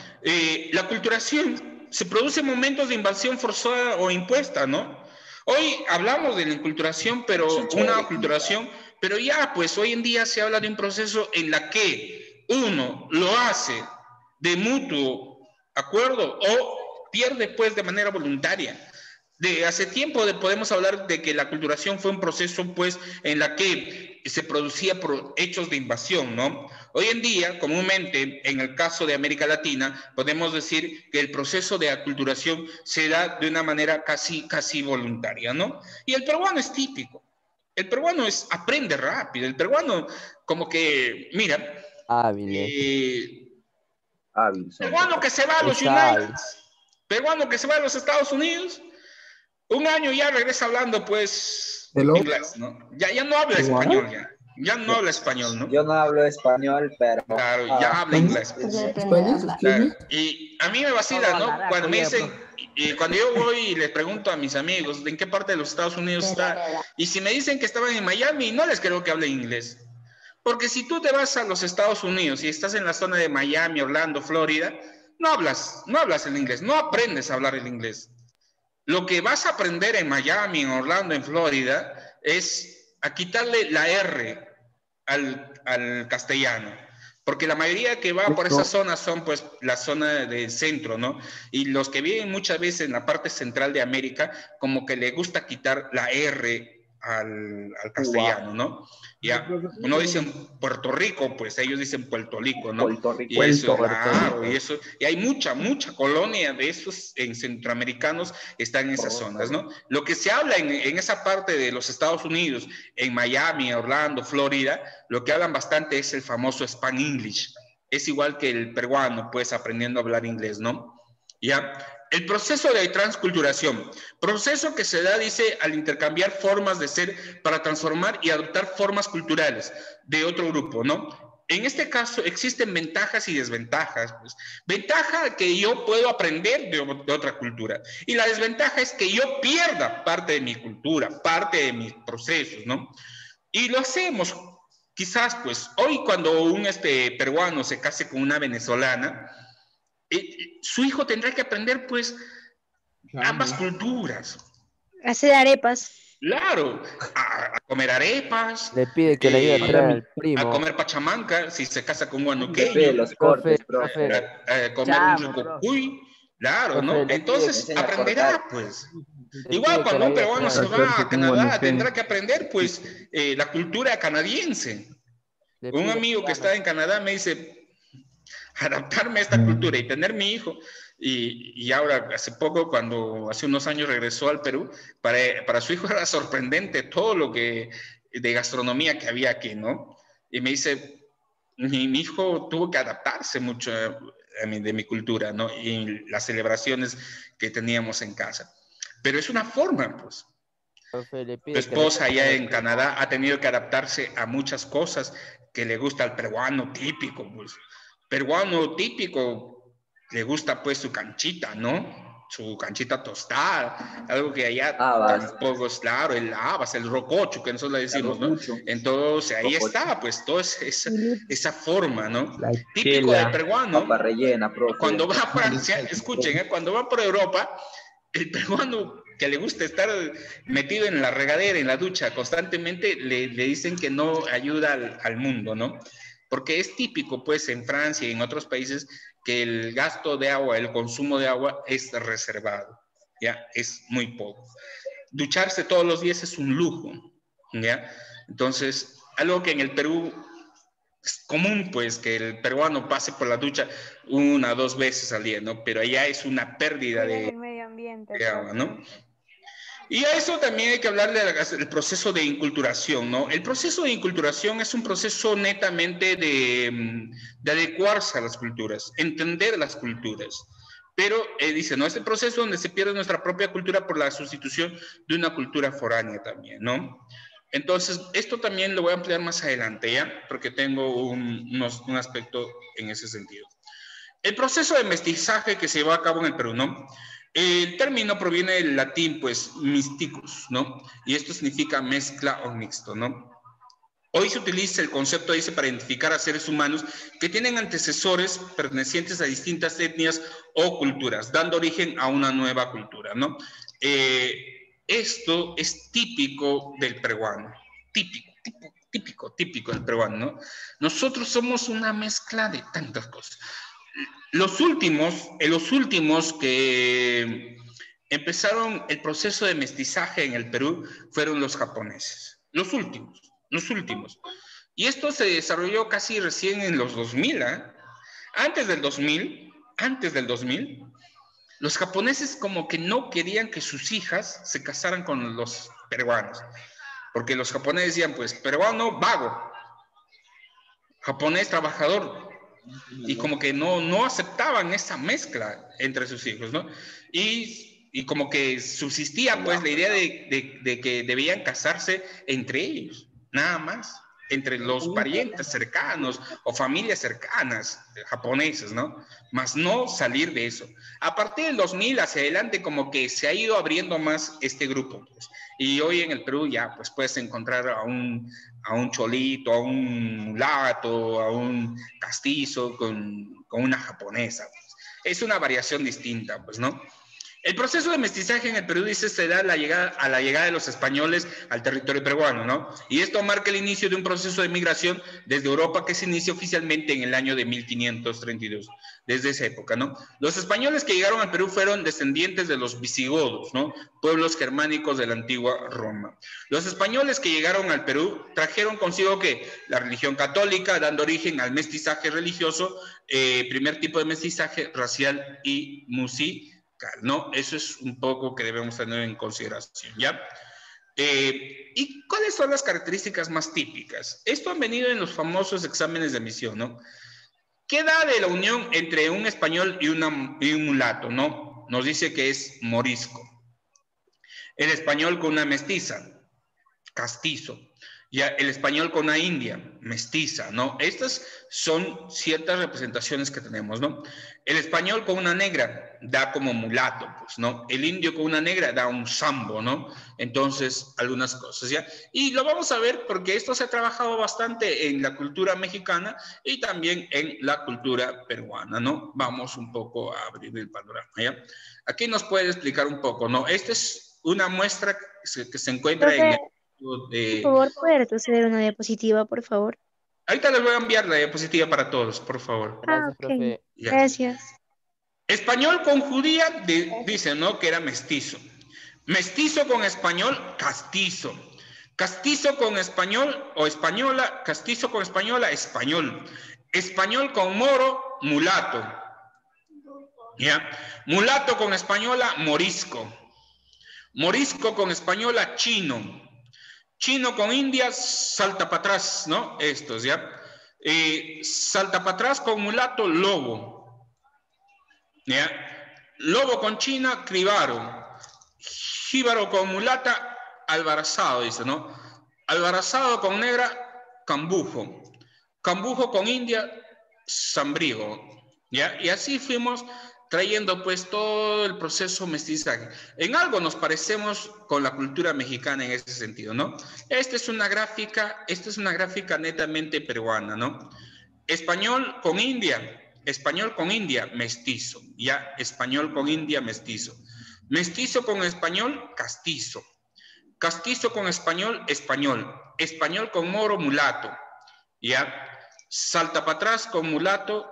La culturación se produce en momentos de invasión forzada o impuesta, ¿no? Hoy hablamos de la enculturación, pero una aculturación, pero ya, pues, hoy en día se habla de un proceso en la que uno lo hace de mutuo acuerdo o pierde, pues, de manera voluntaria. De hace tiempo podemos hablar de que la aculturación fue un proceso, pues, en la que se producía por hechos de invasión, ¿no? Hoy en día, comúnmente, en el caso de América Latina, podemos decir que el proceso de aculturación se da de una manera casi voluntaria, ¿no? Y el peruano es típico. El peruano aprende rápido. El peruano, como que, mira... peruano que se va a los United, peruano que se va a los Estados Unidos... Un año ya regresa hablando, pues, inglés, ¿no? Ya no habla español, ya no habla español, ¿no? Yo no hablo español, pero... Claro, ya habla inglés. Pues. Claro. Y a mí me vacila, ¿no? Cuando me dicen, y cuando yo voy y les pregunto a mis amigos en qué parte de los Estados Unidos está, y si me dicen que estaban en Miami, no les creo que hablen inglés. Porque si tú te vas a los Estados Unidos y estás en la zona de Miami, Orlando, Florida, no hablas el inglés, no aprendes a hablar el inglés. Lo que vas a aprender en Miami, en Orlando, en Florida, es a quitarle la R al castellano. Porque la mayoría que va por esa zona son, pues, la zona del centro, ¿no? Y los que viven muchas veces en la parte central de América, como que le gusta quitar la R al castellano, ¿no? Ya, uno dice Puerto Rico, pues ellos dicen Puerto Rico, ¿no? Y eso, claro, y hay mucha colonia de esos centroamericanos están en esas zonas, ¿no? Lo que se habla en esa parte de los Estados Unidos, en Miami, Orlando, Florida, lo que hablan bastante es el famoso Span English. Es igual que el peruano, pues, aprendiendo a hablar inglés, ¿no? Ya. El proceso de transculturación, proceso que se da, dice, al intercambiar formas de ser para transformar y adoptar formas culturales de otro grupo, ¿no? En este caso existen ventajas y desventajas. Pues. Ventaja que yo puedo aprender de otra cultura y la desventaja es que yo pierda parte de mi cultura, parte de mis procesos, ¿no? Y lo hacemos, quizás, pues, hoy cuando un peruano se case con una venezolana, su hijo tendrá que aprender, pues, ambas culturas. Hacer arepas. Claro, a comer arepas. Le pide que le ayude a traer al primo. A comer pachamanca, si se casa con un Depende de guanuqueño. los cortes, profe. A comer un rico cuy. Claro, Profe, ¿no? le pide Entonces que enseñe a aprenderá, cortar. pues. Le Igual pide que cuando le un ayude a peruano traer. se va a Canadá, tendrá que aprender, pues, la cultura canadiense. Le Un pide amigo que que está en Canadá me dice, adaptarme a esta cultura y tener mi hijo. Y ahora, hace poco, hace unos años regresó al Perú, para su hijo era sorprendente todo lo que de gastronomía que había aquí, ¿no? Y me dice, mi hijo tuvo que adaptarse mucho de mi cultura, ¿no? Y las celebraciones que teníamos en casa. Pero es una forma, pues. Profe, le Tu pide que le esposa ayude a allá traer en al primo. Canadá ha tenido que adaptarse a muchas cosas que le gusta al peruano típico, pues. Peruano típico le gusta pues su canchita, ¿no? Su canchita tostada, algo que allá tampoco es claro, el habas, el rococho, que nosotros le decimos, ¿no? Entonces ahí está, pues, toda esa forma, ¿no? Típico del peruano. Papa rellena, profe. Cuando va a Francia, escuchen, cuando va por Europa, el peruano que le gusta estar metido en la regadera, en la ducha constantemente, le dicen que no ayuda al mundo, ¿no? Porque es típico, pues, en Francia y en otros países que el gasto de agua, el consumo de agua es reservado, ¿ya? Es muy poco. Ducharse todos los días es un lujo, ¿ya? Entonces, algo que en el Perú es común, pues, que el peruano pase por la ducha 1 o 2 veces al día, ¿no? Pero allá es una pérdida El medio ambiente. de agua, ¿no? Y a eso también hay que hablarle del proceso de inculturación, ¿no? El proceso de inculturación es un proceso netamente de adecuarse a las culturas, entender las culturas. Pero dice, ¿no? Es el proceso donde se pierde nuestra propia cultura por la sustitución de una cultura foránea también, ¿no? Entonces, esto también lo voy a ampliar más adelante, ¿ya? Porque tengo un aspecto en ese sentido. El proceso de mestizaje que se llevó a cabo en el Perú, ¿no? El término proviene del latín, pues, mysticus, ¿no? Y esto significa mezcla o mixto, ¿no? Hoy se utiliza el concepto, dice, para identificar a seres humanos que tienen antecesores pertenecientes a distintas etnias o culturas, dando origen a una nueva cultura, ¿no? Esto es típico del peruano, típico del peruano, ¿no? Nosotros somos una mezcla de tantas cosas. Los últimos que empezaron el proceso de mestizaje en el Perú fueron los japoneses. Los últimos. Y esto se desarrolló casi recién en los 2000, ¿eh? Antes del 2000, los japoneses como que no querían que sus hijas se casaran con los peruanos. Porque los japoneses decían, pues, peruano vago, japonés trabajador. Y como que no aceptaban esa mezcla entre sus hijos, ¿no? Y como que subsistía, pues, la idea de que debían casarse entre ellos, nada más, entre los parientes cercanos o familias cercanas japonesas, ¿no? Más no salir de eso. A partir del 2000 hacia adelante, como que se ha ido abriendo más este grupo, pues. Y hoy en el Perú ya, pues, puedes encontrar a un cholito, a un mulato, a un castizo con una japonesa. Pues. Es una variación distinta, pues, ¿no? El proceso de mestizaje en el Perú, dice, se da a la llegada de los españoles al territorio peruano, ¿no? Y esto marca el inicio de un proceso de migración desde Europa que se inicia oficialmente en el año de 1532, desde esa época, ¿no? Los españoles que llegaron al Perú fueron descendientes de los visigodos, ¿no? Pueblos germánicos de la antigua Roma. Los españoles que llegaron al Perú trajeron consigo que la religión católica, dando origen al mestizaje religioso, primer tipo de mestizaje racial y musical, ¿no? Eso es un poco que debemos tener en consideración, ¿ya? ¿Y cuáles son las características más típicas? Esto han venido en los famosos exámenes de admisión, ¿no? ¿Qué da de la unión entre un español y un mulato, no? Nos dice que es morisco. El español con una mestiza, castizo. Ya el español con una india, mestiza, ¿no? Estas son ciertas representaciones que tenemos, ¿no? El español con una negra da como mulato, pues, ¿no? El indio con una negra da un sambo, ¿no? Entonces, algunas cosas, ¿ya? Y lo vamos a ver porque esto se ha trabajado bastante en la cultura mexicana y también en la cultura peruana, ¿no? Vamos un poco a abrir el panorama, ¿ya? Aquí nos puede explicar un poco, ¿no? Este es una muestra que se encuentra en Por favor, ¿puede retroceder una diapositiva, por favor? Ahorita les voy a enviar la diapositiva para todos, por favor. Gracias, profe. Ya. Gracias. Español con judía, dice, ¿no? Que era mestizo. Mestizo con español, castizo. Castizo con español o española, castizo con española, español. Español con moro, mulato. ¿Ya? Mulato con española, morisco. Morisco con española, chino. Chino con India, salta para atrás, ¿no? Estos, ¿ya? Salta para atrás con mulato, lobo. ¿Ya? Lobo con China, cribaro. Jíbaro con mulata, albarazado, dice, ¿no? Albarazado con negra, cambujo. Cambujo con India, sambrigo. ¿Ya? Y así fuimos trayendo pues todo el proceso mestizaje. En algo nos parecemos con la cultura mexicana en ese sentido, ¿no? Esta es una gráfica netamente peruana, ¿no? Español con India, mestizo, ya, español con India, mestizo. Mestizo con español, castizo. Castizo con español, español. Español con moro, mulato, ya. Salta para atrás con mulato,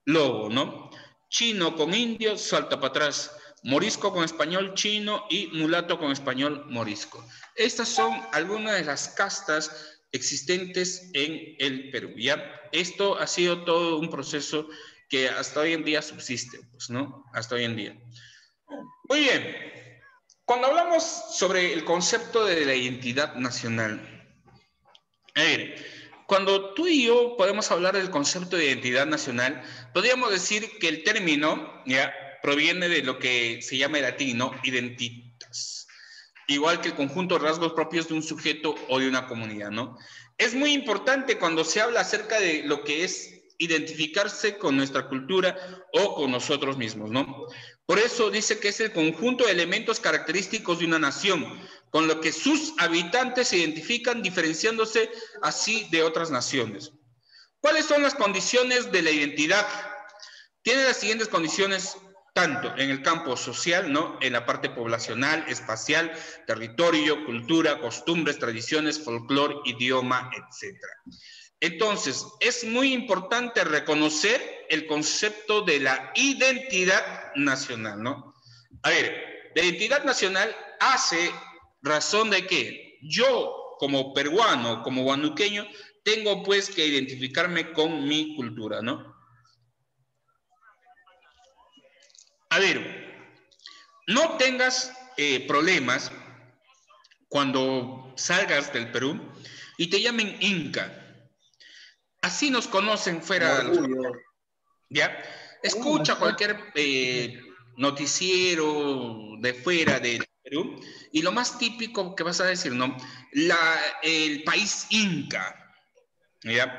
lobo, ¿no? Chino con indio, salta para atrás. Morisco con español, chino, y mulato con español, morisco. Estas son algunas de las castas existentes en el Perú, ¿ya? Esto ha sido todo un proceso que hasta hoy en día subsiste, pues, ¿no? Hasta hoy en día. Muy bien. Cuando hablamos sobre el concepto de la identidad nacional, a ver, cuando tú y yo podemos hablar del concepto de identidad nacional, podríamos decir que el término ya proviene de lo que se llama en latín, ¿no? Identitas. Igual que el conjunto de rasgos propios de un sujeto o de una comunidad, ¿no? Es muy importante cuando se habla acerca de lo que es identificarse con nuestra cultura o con nosotros mismos, ¿no? Por eso dice que es el conjunto de elementos característicos de una nación, con lo que sus habitantes se identifican diferenciándose así de otras naciones. ¿Cuáles son las condiciones de la identidad? Tiene las siguientes condiciones, tanto en el campo social, ¿no? En la parte poblacional, espacial, territorio, cultura, costumbres, tradiciones, folclore, idioma, etc. Entonces, es muy importante reconocer el concepto de la identidad nacional, ¿no? A ver, la identidad nacional hace razón de que yo, como peruano, como huanuqueño, tengo pues que identificarme con mi cultura, ¿no? A ver, no tengas problemas cuando salgas del Perú y te llamen Inca. Así nos conocen fuera de los... ¿Ya? Escucha cualquier noticiero de fuera del Perú y lo más típico que vas a decir, ¿no? El país Inca. ¿Ya?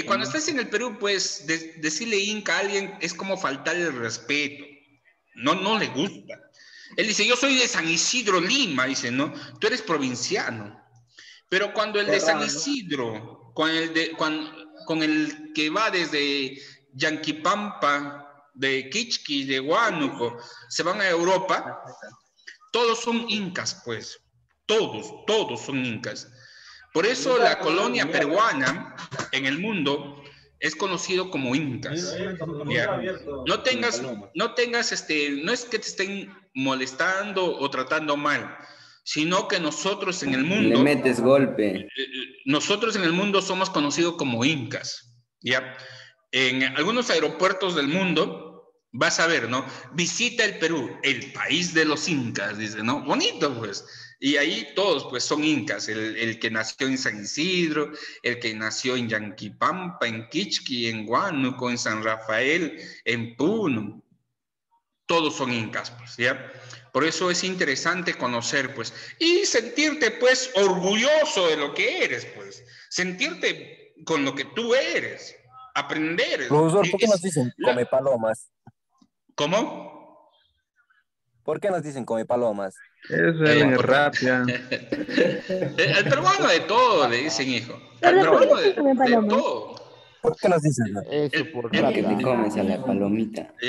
Cuando estás en el Perú, pues decirle Inca a alguien es como faltarle el respeto. No le gusta. Él dice, yo soy de San Isidro, Lima, dice, ¿no? Tú eres provinciano. Pero cuando el de San Isidro, con el que va desde Yanquipampa, de Quichqui, de Huánuco, se van a Europa, todos son incas, pues. Todos son incas. Por eso la colonia peruana en el mundo es conocido como incas. ¿Ya? No es que te estén molestando o tratando mal, sino que nosotros en el mundo... Le metes golpe. Nosotros en el mundo somos conocidos como incas, ¿ya? En algunos aeropuertos del mundo vas a ver, ¿no? Visita el Perú, el país de los incas, dice, ¿no? Bonito, pues. Y ahí todos, pues, son incas. El que nació en San Isidro, el que nació en Yanquipampa, en Quichqui, en Huánuco, en San Rafael, en Puno. Todos son incas, pues, ¿ya? Por eso es interesante conocer, pues, y sentirte, pues, orgulloso de lo que eres, pues. Sentirte con lo que tú eres. Aprender. Profesor, ¿por qué nos dicen come palomas? ¿Cómo? ¿Por qué nos dicen come palomas? Eso es rápida. El peruano de todo, le dicen, hijo. El peruano de todo. ¿Por qué nos dicen? Eso, por que te comes a la palomita. ¿Por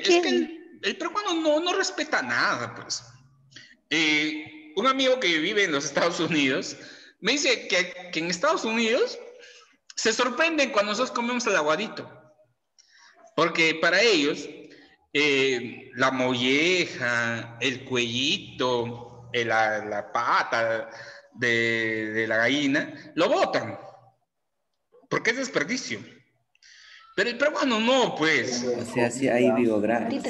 qué? Es que el peruano no respeta nada, pues. Un amigo que vive en los Estados Unidos me dice que en Estados Unidos se sorprenden cuando nosotros comemos el aguadito, porque para ellos la molleja, el cuellito, la pata de la gallina, lo botan, porque es desperdicio. Pero el peruano no, pues. O sea, sí hay biografía.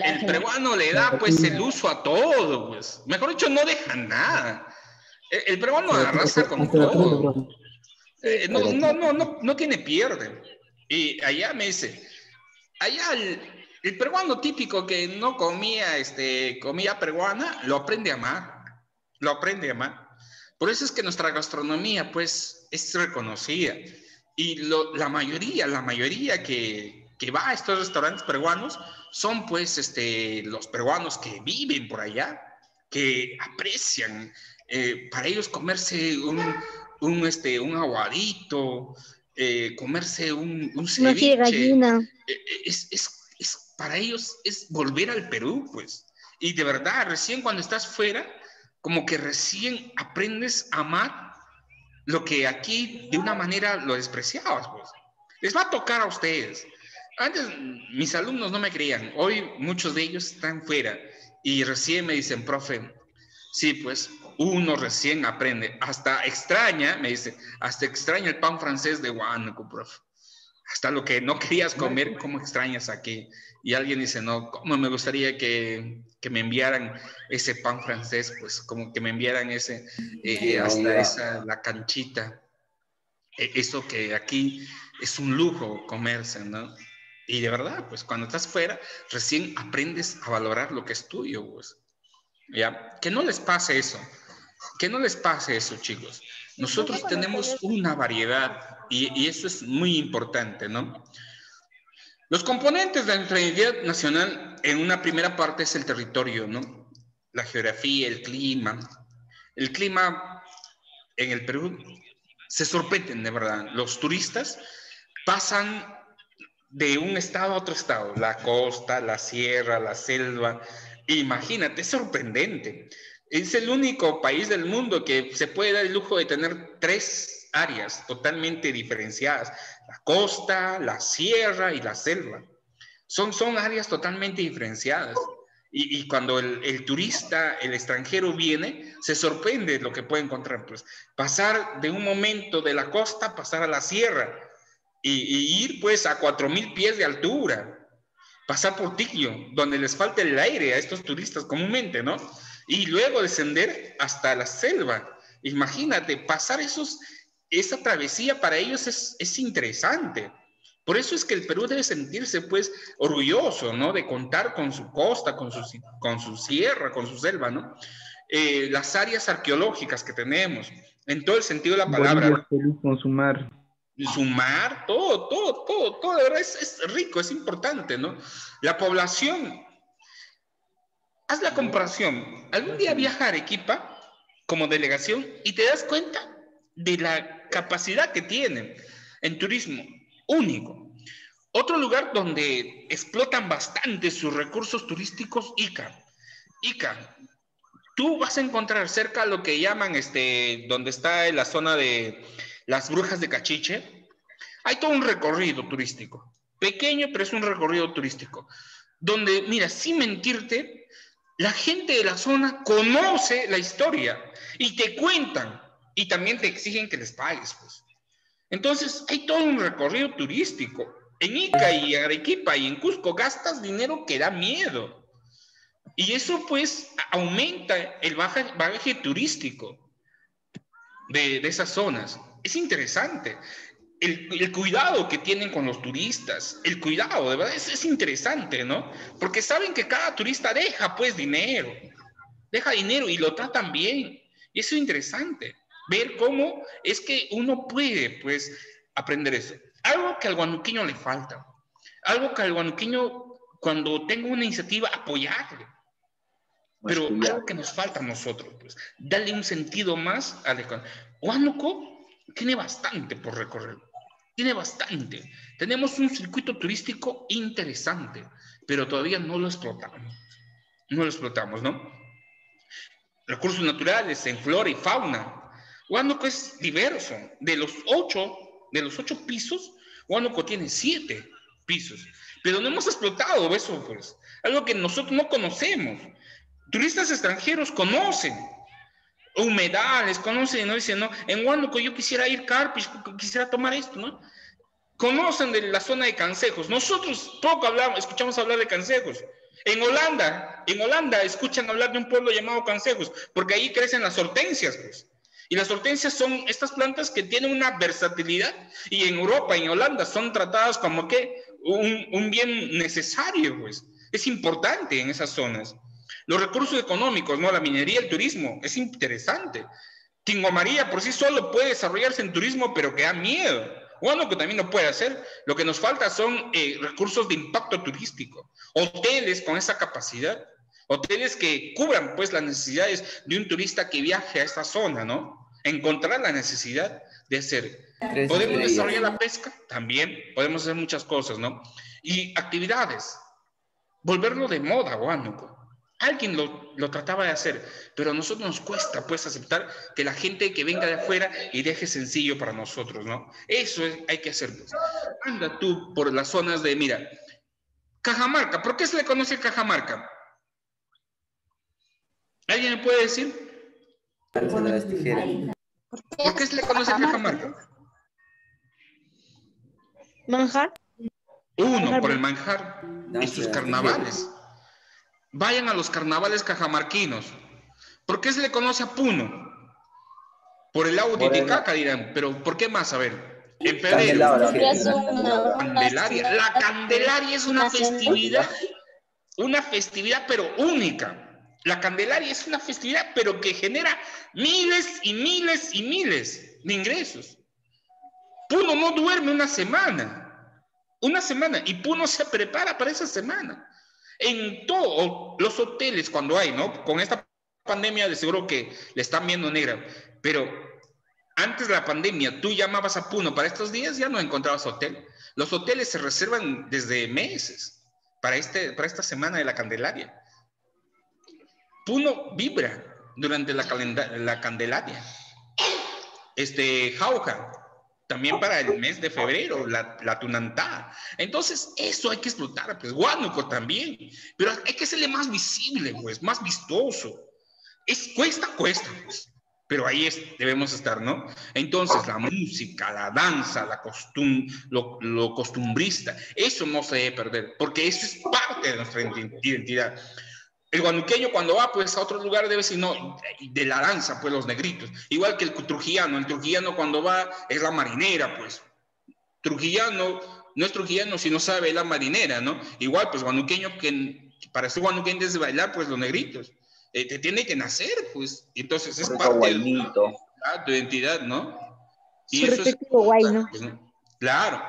El peruano le da, pues, el uso a todo, pues. Mejor dicho, no deja nada. El peruano arrasa con todo. No tiene pierde. Y allá me dice, allá el peruano típico que no comía comida peruana, lo aprende a amar. Lo aprende a amar. Por eso es que nuestra gastronomía, pues, es reconocida. Y la mayoría que va a estos restaurantes peruanos son, pues, los peruanos que viven por allá, que aprecian para ellos comerse un aguadito, comerse un ceviche. Gallina. Para ellos es volver al Perú, pues. Y de verdad, recién cuando estás fuera, como que recién aprendes a amar lo que aquí de una manera lo despreciabas, pues. Les va a tocar a ustedes. Antes mis alumnos no me creían. Hoy muchos de ellos están fuera y recién me dicen, profe, sí, pues uno recién aprende. Hasta extraña, me dice, hasta extraña el pan francés de Huánuco, profe. Hasta lo que no querías comer, ¿cómo extrañas aquí? Y alguien dice, no, ¿cómo me gustaría que me enviaran ese pan francés? Pues como que me enviaran la canchita. Eso que aquí es un lujo comerse, ¿no? Y de verdad, pues cuando estás fuera, recién aprendes a valorar lo que es tuyo, pues. ¿Ya? Que no les pase eso. Que no les pase eso, chicos. Nosotros tenemos una variedad y eso es muy importante, ¿no? Los componentes de nuestra identidad nacional en una primera parte es el territorio, ¿no? La geografía, el clima. El clima en el Perú se sorprenden, de verdad. Los turistas pasan de un estado a otro estado, la costa, la sierra, la selva. Imagínate, es sorprendente. Es el único país del mundo que se puede dar el lujo de tener 3 áreas totalmente diferenciadas. La costa, la sierra y la selva. Son áreas totalmente diferenciadas. Y cuando el turista, el extranjero viene, se sorprende de lo que puede encontrar. Pues pasar de un momento de la costa, pasar a la sierra y ir pues a 4.000 pies de altura. Pasar por Tiglo, donde les falta el aire a estos turistas comúnmente, ¿no? Y luego descender hasta la selva. Imagínate, pasar esa travesía para ellos es interesante. Por eso es que el Perú debe sentirse, pues, orgulloso, ¿no? De contar con su costa, con su sierra, con su selva, ¿no? Las áreas arqueológicas que tenemos, en todo el sentido de la palabra. Bolivia es feliz con su mar. Su mar, todo, de verdad es rico, es importante, ¿no? La población, haz la comparación. Algún día viaja a Arequipa como delegación y te das cuenta de la capacidad que tienen en turismo, único. Otro lugar donde explotan bastante sus recursos turísticos, Ica. Tú vas a encontrar cerca lo que llaman, donde está en la zona de las Brujas de Cachiche, hay todo un recorrido turístico, pequeño, pero es un recorrido turístico, donde, mira, sin mentirte, la gente de la zona conoce la historia y te cuentan, y también te exigen que les pagues, pues. Entonces, hay todo un recorrido turístico. En Ica y Arequipa y en Cusco gastas dinero que da miedo. Y eso, pues, aumenta el bagaje turístico de esas zonas. Es interesante. El cuidado que tienen con los turistas, el cuidado, de verdad, es interesante, ¿no? Porque saben que cada turista deja, pues, dinero y lo tratan bien. Y eso es interesante, ver cómo es que uno puede, pues, aprender eso. Algo que al guanuqueño le falta, algo que al guanuqueño, cuando tenga una iniciativa, apoyarle. Pero algo que nos falta a nosotros, pues, darle un sentido más al Huánuco tiene bastante por recorrer. Tiene bastante. Tenemos un circuito turístico interesante, pero todavía no lo explotamos. No lo explotamos, ¿no? Recursos naturales en flora y fauna. Huánuco es diverso. De los ocho pisos, Huánuco tiene 7 pisos. Pero no hemos explotado eso, pues. Algo que nosotros no conocemos. Turistas extranjeros conocen humedales, conocen, ¿no? Dicen, no, en Huánuco yo quisiera ir Carpich, quisiera tomar esto, ¿no? Conocen de la zona de Cancejos. Nosotros poco escuchamos hablar de Cancejos. En Holanda escuchan hablar de un pueblo llamado Cancejos, porque ahí crecen las hortensias, pues. Y las hortensias son estas plantas que tienen una versatilidad, y en Europa, en Holanda, son tratadas como que un bien necesario, pues. Es importante en esas zonas. Los recursos económicos, ¿no? La minería, el turismo, es interesante. Tingo María por sí solo puede desarrollarse en turismo, pero que da miedo. Bueno, que también lo puede hacer. Lo que nos falta son recursos de impacto turístico. Hoteles con esa capacidad. Hoteles que cubran, pues, las necesidades de un turista que viaje a esta zona, ¿no? Encontrar la necesidad de hacer. ¿Podemos desarrollar la pesca? También. Podemos hacer muchas cosas, ¿no? Y actividades. Volverlo de moda, Huánuco. Alguien lo trataba de hacer, pero a nosotros nos cuesta, pues, aceptar que la gente que venga de afuera y deje sencillo para nosotros, ¿no? Eso hay que hacer, pues. Anda tú por las zonas de, mira, Cajamarca. ¿Por qué se le conoce Cajamarca? ¿Alguien me puede decir? Danza de las tijeras. ¿Por qué se le conoce Cajamarca? ¿Manjar? Uno, por el manjar y sus carnavales. Vayan a los carnavales cajamarquinos. ¿Por qué se le conoce a Puno? Por el lago Titicaca, dirán. Pero ¿por qué más? A ver, en febrero. Candelaria. La Candelaria es una festividad pero única. La Candelaria es una festividad pero que genera miles y miles y miles de ingresos. Puno no duerme una semana, y Puno se prepara para esa semana. En todos los hoteles cuando hay, ¿no? Con esta pandemia de seguro que le están viendo negra, pero antes de la pandemia tú llamabas a Puno para estos días, ya no encontrabas hotel. Los hoteles se reservan desde meses para esta semana de la Candelaria. Puno vibra durante la Candelaria. Jauja, también para el mes de febrero, la Tunantá. Entonces, eso hay que explotar, pues. Huánuco también. Pero hay que hacerle más visible, pues, más vistoso. Cuesta, pues. Pero ahí debemos estar, ¿no? Entonces, la música, la danza, lo costumbrista, eso no se debe perder, porque eso es parte de nuestra identidad. El huanuqueño cuando va, pues, a otro lugar debe decir, no, de la danza, pues, los negritos. Igual que el trujillano cuando va es la marinera, pues. Trujillano no es trujillano si no sabe la marinera, ¿no? Igual, pues, huanuqueño, que para ser huanuqueño antes de bailar, pues, los negritos. Te tiene que nacer, pues. Entonces, es parte de tu identidad, ¿no? Y eso es, guay, ¿no? pues, ¿no? Claro.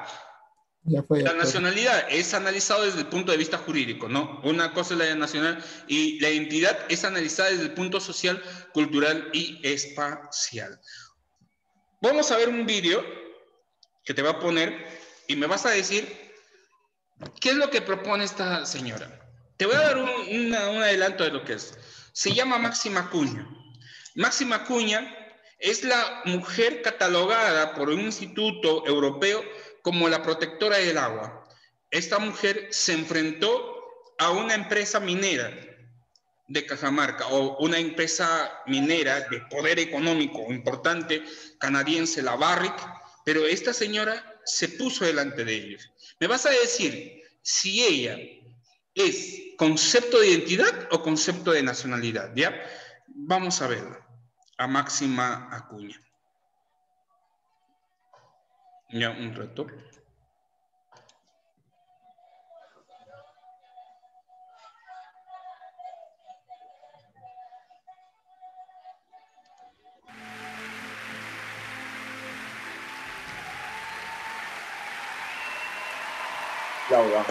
La nacionalidad es analizado desde el punto de vista jurídico, ¿no? Una cosa es la nacional y la identidad es analizada desde el punto social, cultural y espacial. Vamos a ver un vídeo que te va a poner y me vas a decir qué es lo que propone esta señora. Te voy a dar un adelanto de lo que es. Se llama Máxima Acuña. Máxima Acuña es la mujer catalogada por un instituto europeo como la protectora del agua. Esta mujer se enfrentó a una empresa minera de Cajamarca, o una empresa minera de poder económico importante, canadiense, la Barrick, pero esta señora se puso delante de ellos. Me vas a decir si ella es concepto de identidad o concepto de nacionalidad, ¿ya? Vamos a verlo. A Máxima Acuña. Ya, un rato. Laura.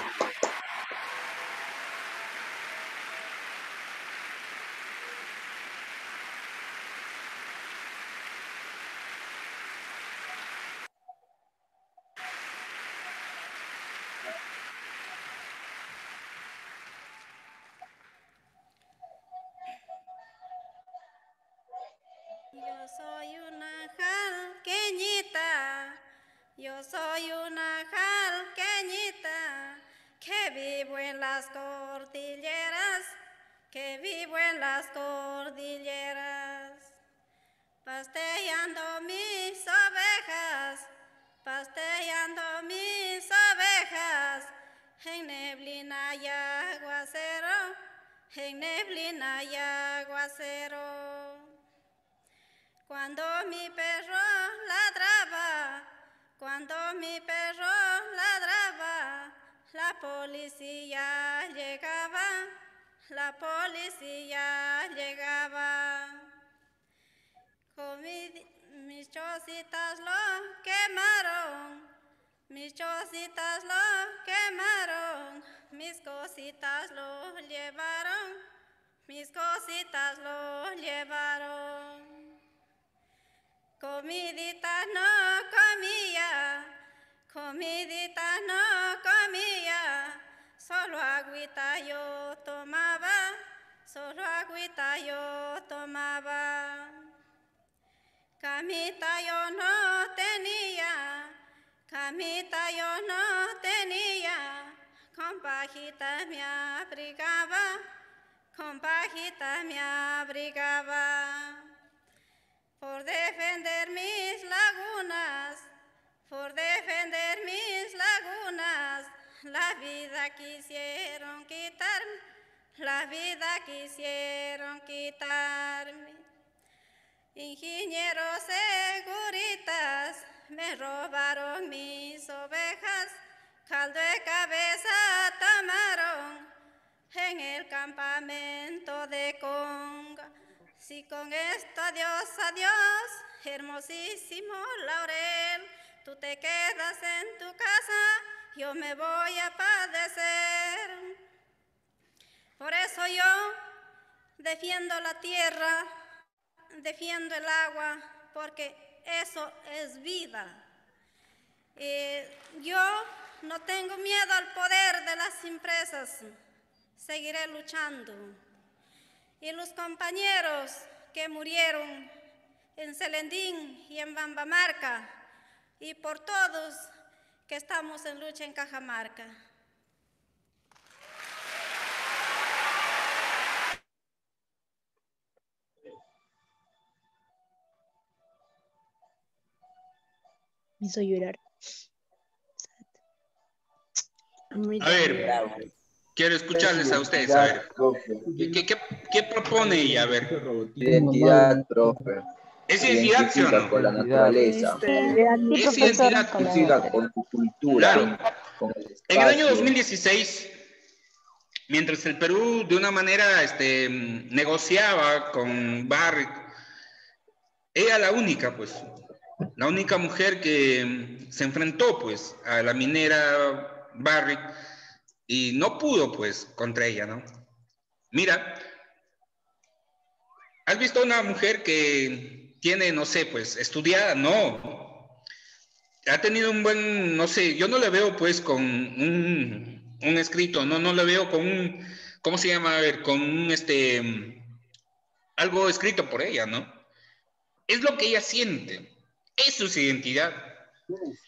Yo soy una jalqueñita, yo soy una jalqueñita, que vivo en las cordilleras, que vivo en las cordilleras. Pasteando mis ovejas, pasteando mis ovejas, en neblina y aguacero, en neblina y aguacero. Cuando mi perro ladraba, cuando mi perro ladraba, la policía llegaba, la policía llegaba. Mis chocitas lo quemaron, mis chocitas lo quemaron, mis cositas lo llevaron, mis cositas lo llevaron. Comidita no comía, comidita no comía, solo agüita yo tomaba, solo agüita yo tomaba. Camita yo no tenía, camita yo no tenía, con pajita me abrigaba, con pajita me abrigaba. Por defender mis lagunas, por defender mis lagunas, la vida quisieron quitarme, la vida quisieron quitarme. Ingenieros seguritas, me robaron mis ovejas, caldo de cabeza tomaron en el campamento de Conga. Si con esto adiós, adiós, hermosísimo Laurel, tú te quedas en tu casa, yo me voy a padecer. Por eso yo defiendo la tierra, defiendo el agua, porque eso es vida. Yo no tengo miedo al poder de las empresas, seguiré luchando. Y los compañeros que murieron en Selendín y en Bambamarca, y por todos que estamos en lucha en Cajamarca. Me hizo llorar. A ver, quiero escucharles a ustedes, a ver. ¿Qué propone ella? A ver. Identidad, profe. ¿Es identidad, sí o no? Con la naturaleza. Es identidad. Identidad con tu cultura. Claro. Con el En el año espacio. 2016, mientras el Perú de una manera negociaba con Barrick, ella la única, pues, la única mujer que se enfrentó, pues, a la minera Barrick y no pudo, pues, contra ella, ¿no? Mira, ¿has visto una mujer que tiene, no sé, pues, estudiada? No. Ha tenido un buen, no sé, yo no le veo, pues, con un escrito, no le veo con un, ¿cómo se llama? A ver, con un, algo escrito por ella, ¿no? Es lo que ella siente. Eso es identidad.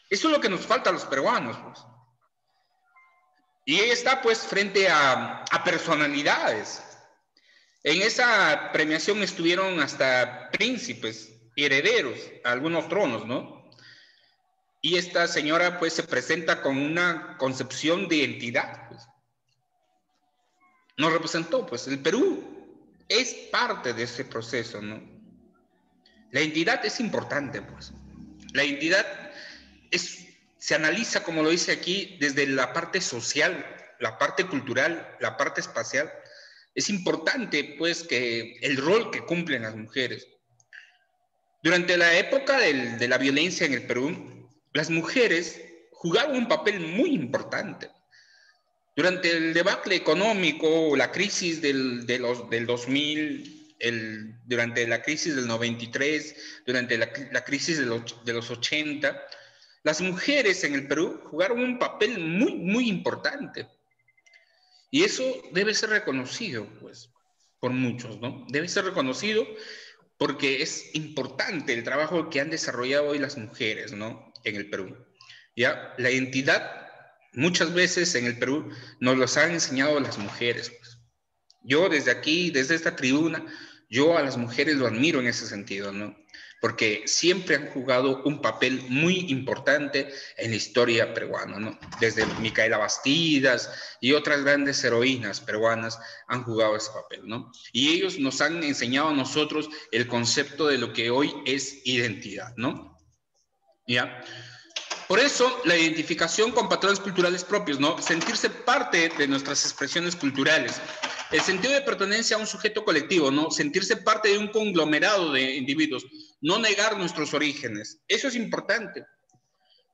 Eso es lo que nos falta a los peruanos, pues. Y ella está, pues, frente a personalidades. En esa premiación estuvieron hasta príncipes y herederos a algunos tronos, ¿no? Y esta señora, pues, se presenta con una concepción de identidad, pues. Nos representó, pues, el Perú es parte de ese proceso, ¿no? La identidad es importante, pues. La identidad se analiza, como lo dice aquí, desde la parte social, la parte cultural, la parte espacial. Es importante, pues, que el rol que cumplen las mujeres. Durante la época de la violencia en el Perú, las mujeres jugaron un papel muy importante. Durante el debacle económico, la crisis del 2000, durante la crisis del 93, durante la crisis de los 80, las mujeres en el Perú jugaron un papel muy, muy importante. Y eso debe ser reconocido, pues, por muchos, ¿no? Debe ser reconocido porque es importante el trabajo que han desarrollado hoy las mujeres, ¿no? En el Perú. ¿Ya? La identidad, muchas veces en el Perú, nos los han enseñado las mujeres, pues. Yo desde aquí, desde esta tribuna, yo a las mujeres lo admiro en ese sentido, ¿no? Porque siempre han jugado un papel muy importante en la historia peruana, ¿no? Desde Micaela Bastidas y otras grandes heroínas peruanas han jugado ese papel, ¿no? Y ellos nos han enseñado a nosotros el concepto de lo que hoy es identidad, ¿no? ¿Ya? Por eso, la identificación con patrones culturales propios, ¿no? Sentirse parte de nuestras expresiones culturales. El sentido de pertenencia a un sujeto colectivo, ¿no? Sentirse parte de un conglomerado de individuos. No negar nuestros orígenes. Eso es importante.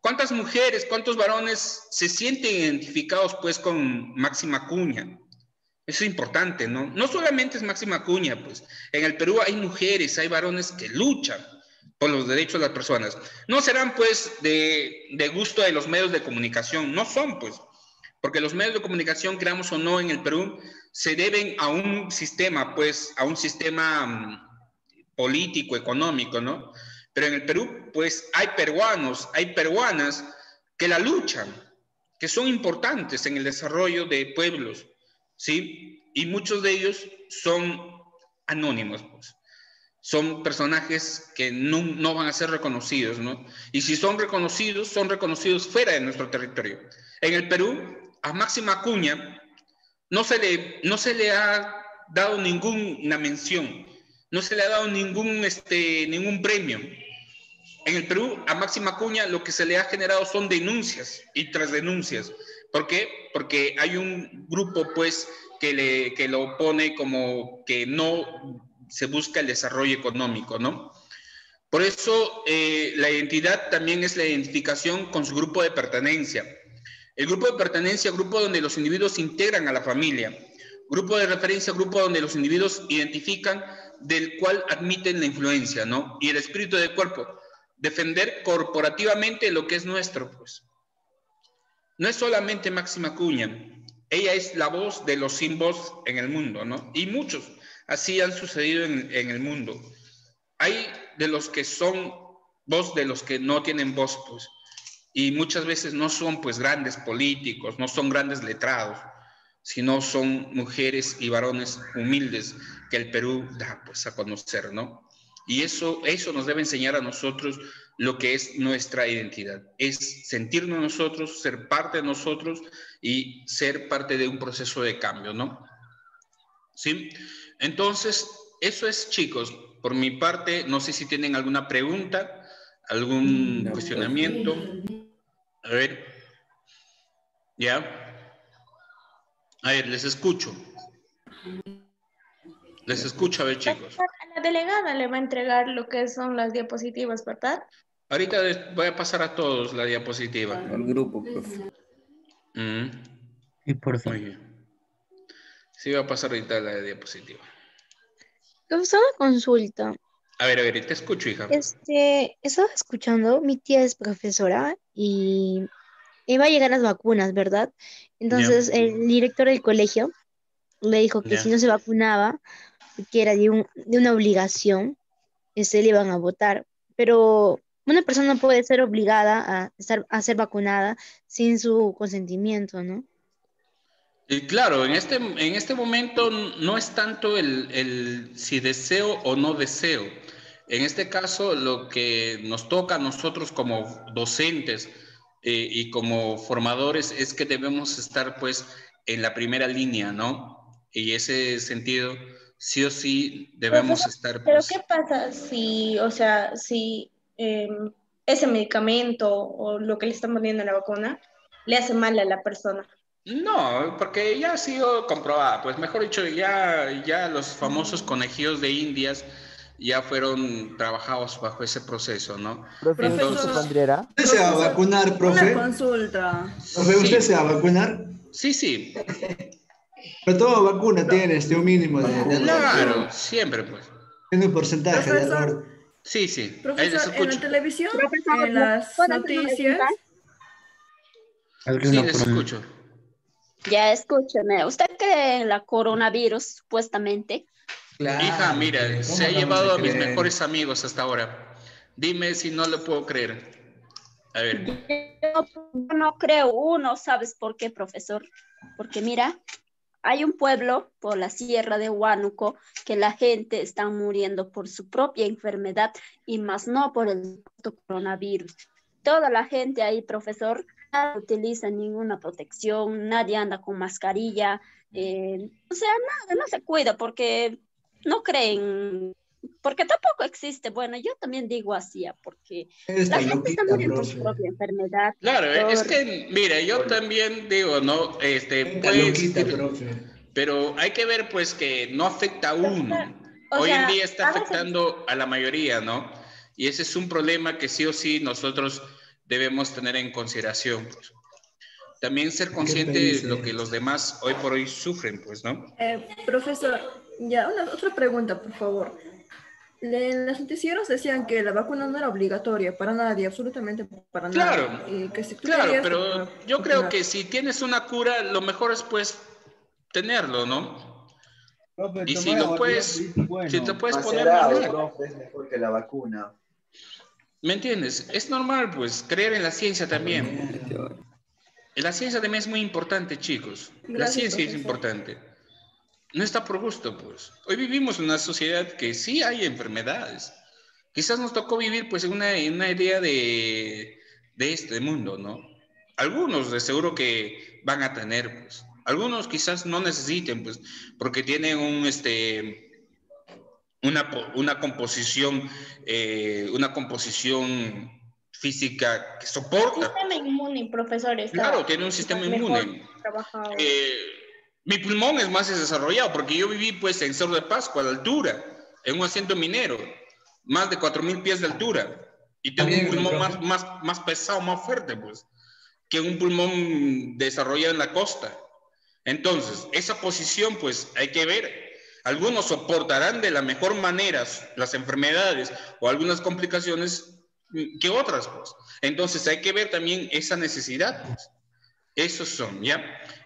¿Cuántas mujeres, cuántos varones se sienten identificados, pues, con Máxima Acuña? Eso es importante, ¿no? No solamente es Máxima Acuña, pues. En el Perú hay mujeres, hay varones que luchan por los derechos de las personas. No serán, pues, de gusto de los medios de comunicación. No son, pues. Porque los medios de comunicación, creamos o no, en el Perú, se deben a un sistema, pues, a un sistema político, económico, ¿no? Pero en el Perú, pues, hay peruanos, hay peruanas que la luchan, que son importantes en el desarrollo de pueblos, ¿sí? Y muchos de ellos son anónimos, pues. Son personajes que no van a ser reconocidos, ¿no? Y si son reconocidos fuera de nuestro territorio. En el Perú, a Máxima Acuña no se le ha dado ninguna mención, no se le ha dado ningún premio. En el Perú, a Máxima Acuña lo que se le ha generado son denuncias y tras denuncias. ¿Por qué? Porque hay un grupo, pues, que lo pone como que no se busca el desarrollo económico, ¿no? Por eso, la identidad también es la identificación con su grupo de pertenencia. El grupo de pertenencia, grupo donde los individuos se integran a la familia. Grupo de referencia, grupo donde los individuos identifican, del cual admiten la influencia, ¿no? Y el espíritu del cuerpo, defender corporativamente lo que es nuestro, pues. No es solamente Máxima Acuña, ella es la voz de los sin voz en el mundo, ¿no? Y muchos así han sucedido en el mundo. Hay de los que son voz de los que no tienen voz, pues. Y muchas veces no son, pues, grandes políticos, no son grandes letrados, sino son mujeres y varones humildes que el Perú da, pues, a conocer, ¿no? Y eso nos debe enseñar a nosotros lo que es nuestra identidad. Es sentirnos nosotros, ser parte de nosotros y ser parte de un proceso de cambio, ¿no? ¿Sí? Entonces, eso es, chicos. Por mi parte, no sé si tienen alguna pregunta, algún cuestionamiento. A ver. ¿Ya? A ver, les escucho. Les escucho, a ver, chicos. A la delegada le va a entregar lo que son las diapositivas, ¿verdad? Ahorita voy a pasar a todos la diapositiva. Al grupo, profe. Y por favor. Muy bien. Sí, voy a pasar ahorita la diapositiva. Profesor, una consulta. A ver, te escucho, hija. Estaba escuchando, mi tía es profesora y iba a llegar las vacunas, ¿verdad? Entonces, el director del colegio le dijo que si no se vacunaba, que era de una obligación, le iban a votar. Pero una persona no puede ser obligada a ser vacunada sin su consentimiento, ¿no? Y claro, en este momento no es tanto el si deseo o no deseo. En este caso, lo que nos toca a nosotros como docentes y como formadores es que debemos estar, pues, en la primera línea, ¿no? Y ese sentido, sí o sí, debemos estar, pues... Pero ¿qué pasa si, o sea, si ese medicamento o lo que le están poniendo en la vacuna le hace mal a la persona? No, porque ya ha sido comprobada. Pues mejor dicho, ya los famosos conejillos de Indias ya fueron trabajados bajo ese proceso, ¿no? Entonces, ¿Usted se va a vacunar, profe? Una consulta. Profe, ¿usted se va a vacunar? Sí. Pero toda vacuna tiene un mínimo de Claro, siempre, pues. Tiene un porcentaje de error. Sí. Profesor, en la televisión, en las noticias... Sí, les escucho. Ya escúcheme, ¿usted cree en la coronavirus, supuestamente? Hija, mira, se ha llevado a mis mejores amigos hasta ahora. Dime si no lo puedo creer. A ver. Yo no creo uno, ¿sabes por qué, profesor? Porque mira, hay un pueblo por la sierra de Huánuco que la gente está muriendo por su propia enfermedad y más no por el coronavirus. Toda la gente ahí, profesor, no utiliza ninguna protección, nadie anda con mascarilla, o sea, nada, no se cuida porque no creen, porque tampoco existe. Bueno, yo también digo así, porque la gente está muriendo por su propia enfermedad. Claro, es que, mira, yo también digo, ¿no? Pues, pero hay que ver, pues, que no afecta a uno. Hoy en día está afectando a la mayoría, ¿no? Y ese es un problema que sí o sí nosotros debemos tener en consideración, pues. También ser consciente de lo que los demás hoy por hoy sufren, pues, ¿no? Profesor, ya, otra pregunta, por favor. En los noticieros decían que la vacuna no era obligatoria para nadie, absolutamente para nadie. Claro, Y que si tú claro, querías, pero yo creo que si tienes una cura, lo mejor es, pues, tenerlo, ¿no? Y si lo puedes, si te puedes poner normal. profe, es mejor que la vacuna. ¿Me entiendes? Es normal, pues, creer en la ciencia también. La ciencia también es muy importante, chicos. La ciencia es importante. No está por gusto, pues. Hoy vivimos en una sociedad que sí hay enfermedades. Quizás nos tocó vivir, pues, en una idea de este mundo, ¿no? Algunos de seguro que van a tener, pues. Algunos quizás no necesiten, pues, porque tienen una composición física que soporta. Sistema inmune, profesor. Claro, tiene un sistema inmune. Mi pulmón es más desarrollado porque yo viví, pues, en Cerro de Pascua, a la altura, en un asiento minero, más de 4.000 pies de altura. Y tengo un pulmón más pesado, más fuerte, pues, que un pulmón desarrollado en la costa. Entonces, esa posición, pues, hay que ver. Algunos soportarán de la mejor manera las enfermedades o algunas complicaciones que otras, pues. Entonces, hay que ver también esa necesidad, pues. Esos son, ¿ya?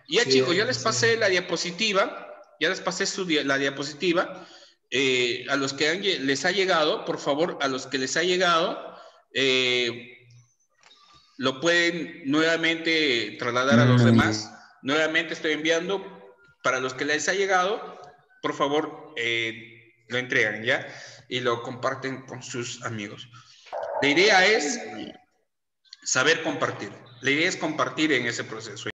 Ya, sí, chicos, ya les pasé la diapositiva, la diapositiva. A los que les ha llegado, por favor, a los que les ha llegado, lo pueden nuevamente trasladar a los demás. Nuevamente estoy enviando, para los que les ha llegado, por favor, lo entregan, ¿ya? Y lo comparten con sus amigos. La idea es saber compartir. La idea es compartir en ese proceso.